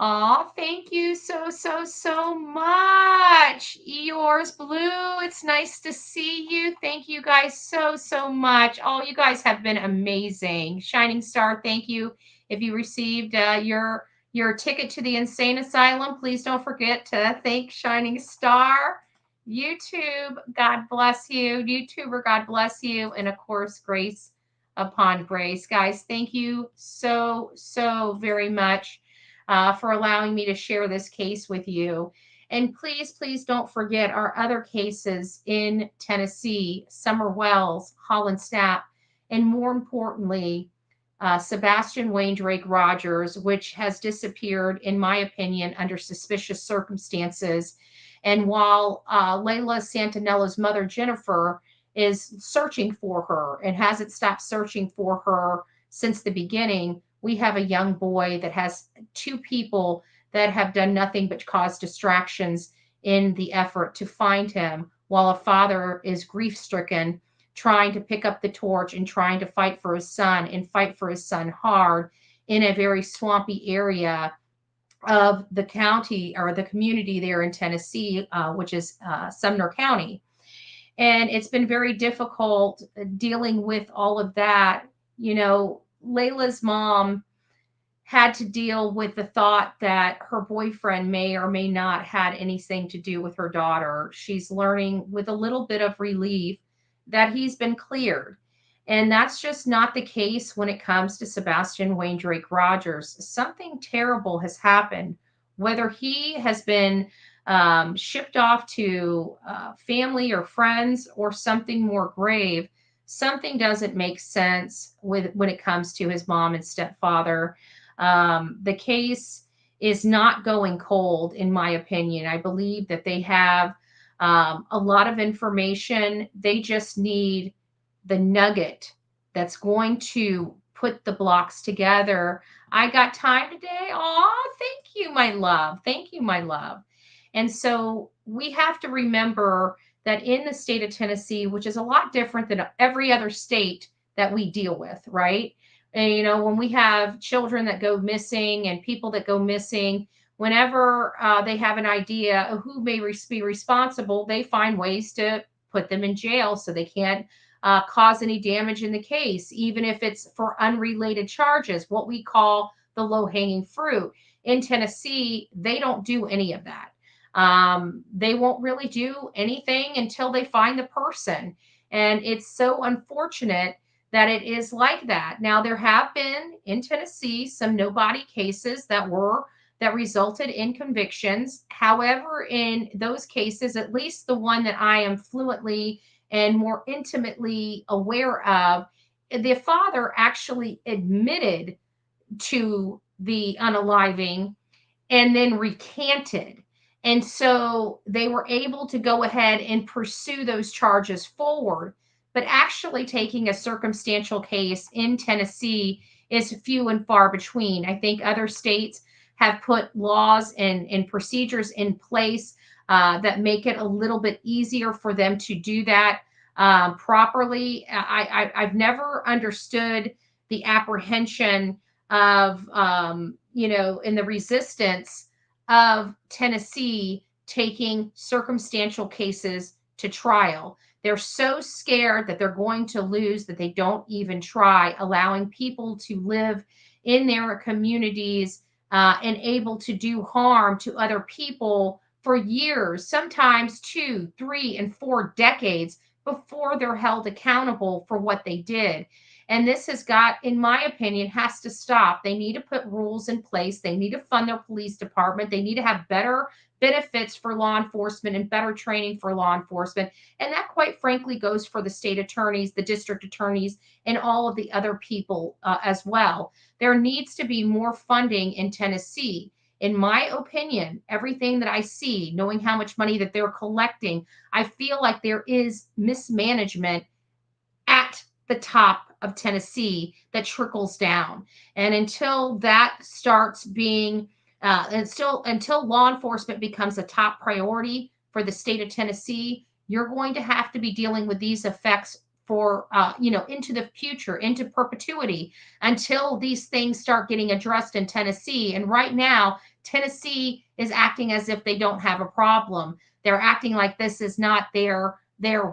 Aw, thank you so much. Yours Blue, it's nice to see you. Thank you guys so much. All you guys have been amazing. Shining Star, thank you. If you received your ticket to the insane asylum, please don't forget to thank Shining Star. YouTube, God bless you. YouTuber, God bless you. And of course, grace upon grace. Guys, thank you so very much for allowing me to share this case with you. And please don't forget our other cases in Tennessee, Summer Wells, Holland Snap, and more importantly, Sebastian Rogers, which has disappeared, in my opinion, under suspicious circumstances. And while Layla Santanello's mother, Jennifer, is searching for her and hasn't stopped searching for her since the beginning, we have a young boy that has two people that have done nothing but cause distractions in the effort to find him, while a father is grief-stricken, trying to pick up the torch and trying to fight for his son, and fight for his son hard in a very swampy area of the county or the community there in Tennessee, which is Sumner County. And it's been very difficult dealing with all of that. You know, Layla's mom had to deal with the thought that her boyfriend may or may not had anything to do with her daughter. She's learning with a little bit of relief that he's been cleared. And that's just not the case when it comes to Sebastian Wayne Drake Rogers. Something terrible has happened, whether he has been shipped off to family or friends or something more grave. Something doesn't make sense when it comes to his mom and stepfather. The case is not going cold, in my opinion. I believe that they have a lot of information. They just need the nugget that's going to put the blocks together. I got time today. Oh, thank you, my love. Thank you, my love. And so we have to remember that in the state of Tennessee, which is a lot different than every other state that we deal with, right? And, you know, when we have children that go missing and people that go missing, whenever they have an idea of who may be responsible, they find ways to put them in jail so they can't cause any damage in the case, even if it's for unrelated charges, what we call the low-hanging fruit. In Tennessee, they don't do any of that. They won't really do anything until they find the person. And it's so unfortunate that it is like that. Now, there have been in Tennessee some no-body cases that resulted in convictions. However, in those cases, at least the one that I am fluently and more intimately aware of, the father actually admitted to the unaliving and then recanted. And so they were able to go ahead and pursue those charges forward. But actually taking a circumstantial case in Tennessee is few and far between. I think other states have put laws and procedures in place that make it a little bit easier for them to do that properly. I've never understood the apprehension of, in the resistance of Tennessee taking circumstantial cases to trial. They're so scared that they're going to lose that they don't even try, allowing people to live in their communities and able to do harm to other people for years, sometimes 2, 3, and 4 decades before they're held accountable for what they did. And this has got, in my opinion, has to stop. They need to put rules in place. They need to fund their police department. They need to have better benefits for law enforcement and better training for law enforcement. And that, quite frankly, goes for the state attorneys, the district attorneys, and all of the other people as well. There needs to be more funding in Tennessee. In my opinion, everything that I see, knowing how much money that they're collecting, I feel like there is mismanagement at the top of Tennessee that trickles down. And until that starts being, until law enforcement becomes a top priority for the state of Tennessee, you're going to have to be dealing with these effects for, into the future, into perpetuity, until these things start getting addressed in Tennessee. And right now, Tennessee is acting as if they don't have a problem. They're acting like this is not their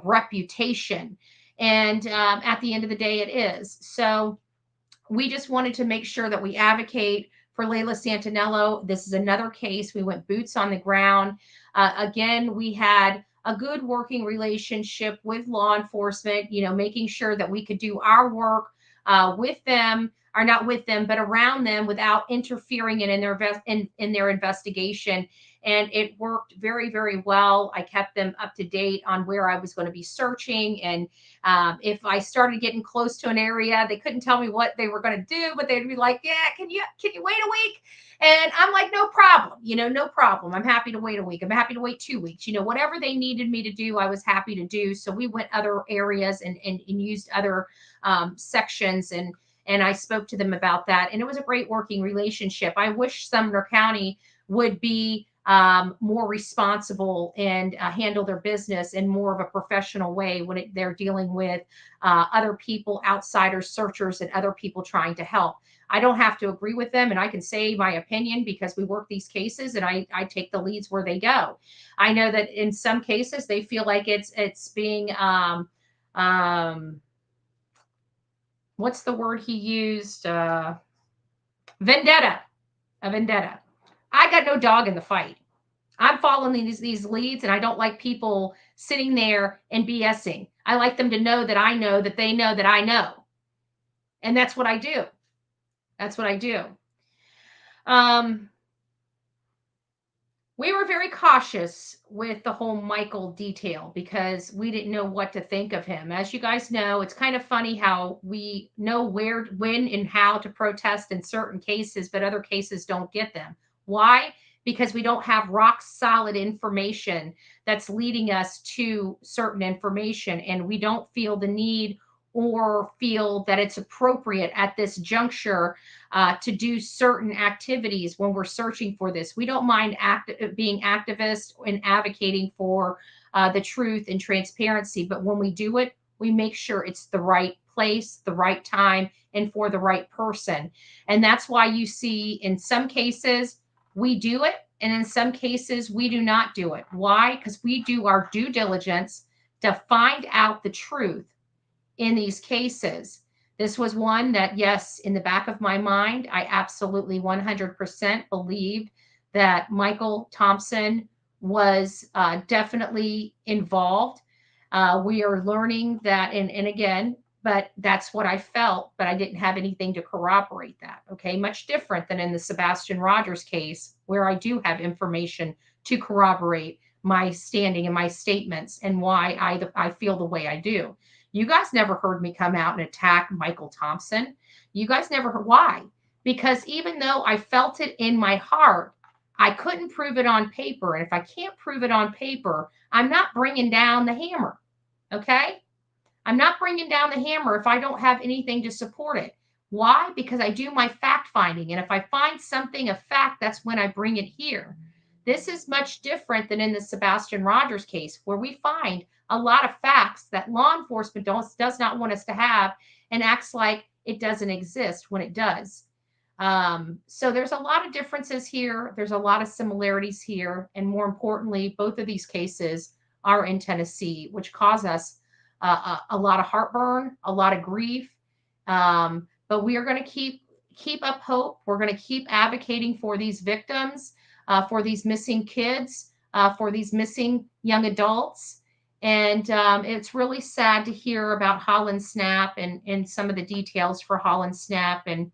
reputation. And at the end of the day, it is. So we just wanted to make sure that we advocate for Layla Santanello. This is another case. We went boots on the ground. Again, we had a good working relationship with law enforcement, making sure that we could do our work with them, or not with them, but around them without interfering in their investigation. And it worked very, very well. I kept them up to date on where I was going to be searching. And if I started getting close to an area, they couldn't tell me what they were going to do, but they'd be like, yeah, can you wait a week? And I'm like, no problem, no problem. I'm happy to wait a week. I'm happy to wait 2 weeks. Whatever they needed me to do, I was happy to do. So we went other areas and used other sections, and I spoke to them about that. And it was a great working relationship. I wish Sumner County would be more responsible and handle their business in more of a professional way when they're dealing with other people, outsiders, searchers, and other people trying to help. I don't have to agree with them, and I can say my opinion because we work these cases, and I take the leads where they go. I know that in some cases they feel like it's being what's the word he used? Vendetta. A vendetta. I got no dog in the fight. I'm following these leads, and I don't like people sitting there and BSing. I like them to know that I know that they know that I know. And that's what I do. That's what I do. We were very cautious with the whole Michael detail because we didn't know what to think of him. As you guys know, it's kind of funny how we know where, when, and how to protest in certain cases, but other cases don't get them. Why? Because we don't have rock solid information that's leading us to certain information, and we don't feel the need or feel that it's appropriate at this juncture to do certain activities when we're searching for this. We don't mind being activists and advocating for the truth and transparency, but when we do it, we make sure it's the right place, the right time, and for the right person. And that's why you see in some cases we do it, and in some cases we do not do it. Why? Because we do our due diligence to find out the truth in these cases. This was one that, yes, in the back of my mind, I absolutely 100% believed that Michael Thompson was definitely involved. We are learning that, and again, but that's what I felt, but I didn't have anything to corroborate that. Okay, much different than in the Sebastian Rogers case, where I do have information to corroborate my standing and my statements and why I feel the way I do. You guys never heard me come out and attack Michael Thompson. You guys never heard. Why? Because even though I felt it in my heart, I couldn't prove it on paper. And if I can't prove it on paper, I'm not bringing down the hammer. Okay? I'm not bringing down the hammer if I don't have anything to support it. Why? Because I do my fact finding. And if I find something a fact, that's when I bring it here. This is much different than in the Sebastian Rogers case, where we find a lot of facts that law enforcement does not want us to have and acts like it doesn't exist when it does. So there's a lot of differences here. There's a lot of similarities here. And more importantly, both of these cases are in Tennessee, which cause us a lot of heartburn, a lot of grief. But we are going to keep up hope. We're going to keep advocating for these victims, for these missing kids, for these missing young adults. And it's really sad to hear about Holland Snap and some of the details for Holland Snap. And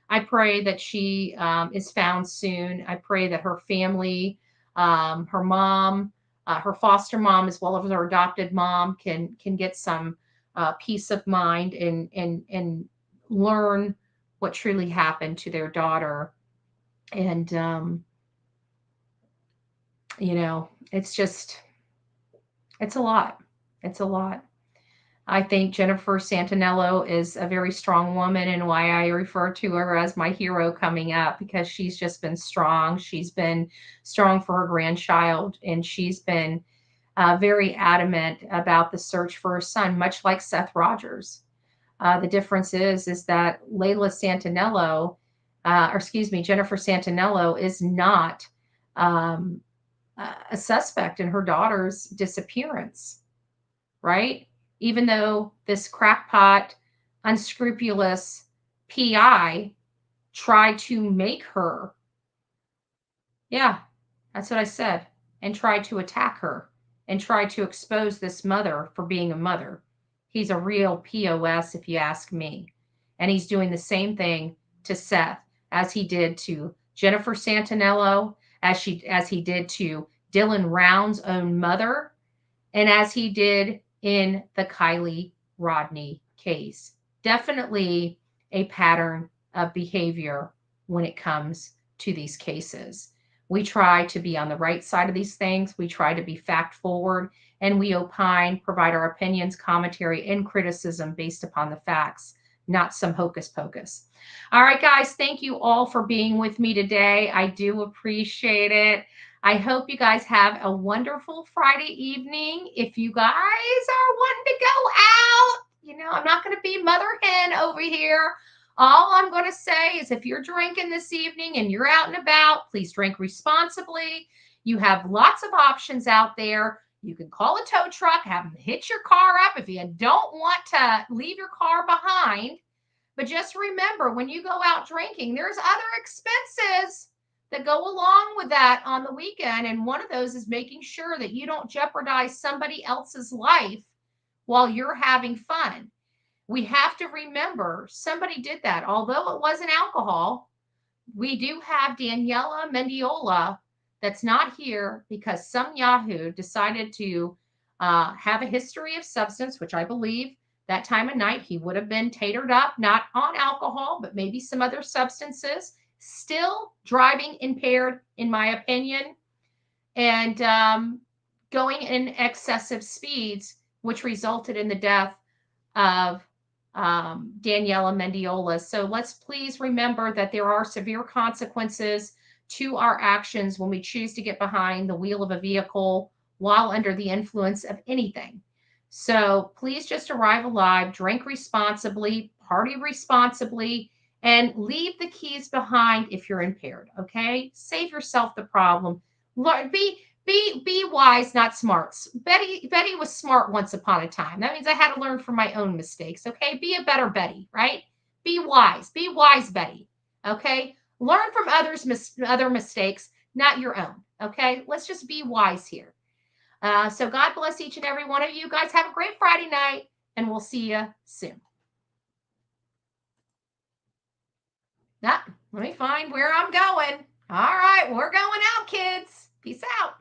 I pray that she is found soon. I pray that her family, her mom, her foster mom, as well as her adopted mom, can get some peace of mind and learn what truly happened to their daughter. And it's a lot. It's a lot. I think Jennifer Santanello is a very strong woman, and why I refer to her as my hero coming up, because she's just been strong. She's been strong for her grandchild, and she's been very adamant about the search for her son, much like Seth Rogers. The difference is that Layla Santanello, Jennifer Santanello is not a suspect in her daughter's disappearance, right? Even though this crackpot, unscrupulous PI tried to make her, yeah, that's what I said, and tried to attack her and tried to expose this mother for being a mother. He's a real POS, if you ask me. And he's doing the same thing to Seth as he did to Jennifer Santanello, as he did to Dylan Round's own mother, and as he did in the Kylie Rodney case. Definitely a pattern of behavior when it comes to these cases. We try to be on the right side of these things. We try to be fact forward, and we opine, provide our opinions, commentary, and criticism based upon the facts, not some hocus pocus. All right, guys, thank you all for being with me today. I do appreciate it. I hope you guys have a wonderful Friday evening. If you guys are wanting to go out, I'm not going to be mother hen over here. All I'm going to say is if you're drinking this evening and you're out and about, please drink responsibly. You have lots of options out there. You can call a tow truck, have them hit your car up if you don't want to leave your car behind. But just remember, when you go out drinking, there's other expenses that go along with that on the weekend. And one of those is making sure that you don't jeopardize somebody else's life while you're having fun. We have to remember somebody did that. Although it wasn't alcohol, we do have Daniela Mendiola that's not here because some Yahoo decided to have a history of substance, which I believe that time of night he would have been tatered up, not on alcohol, but maybe some other substances. Still driving impaired, in my opinion, and going in excessive speeds, which resulted in the death of Daniela Mendiola. So let's please remember that there are severe consequences to our actions when we choose to get behind the wheel of a vehicle while under the influence of anything. So please just arrive alive, drink responsibly, party responsibly, and leave the keys behind if you're impaired. Okay, save yourself the problem. Be wise, not smart. Betty was smart once upon a time. That means I had to learn from my own mistakes. Okay, be a better Betty, right? Be wise, Betty. Okay, learn from other mistakes, not your own. Okay, let's just be wise here. So God bless each and every one of you. Guys, have a great Friday night, and we'll see you soon. Let me find where I'm going. All right, we're going out, kids. Peace out.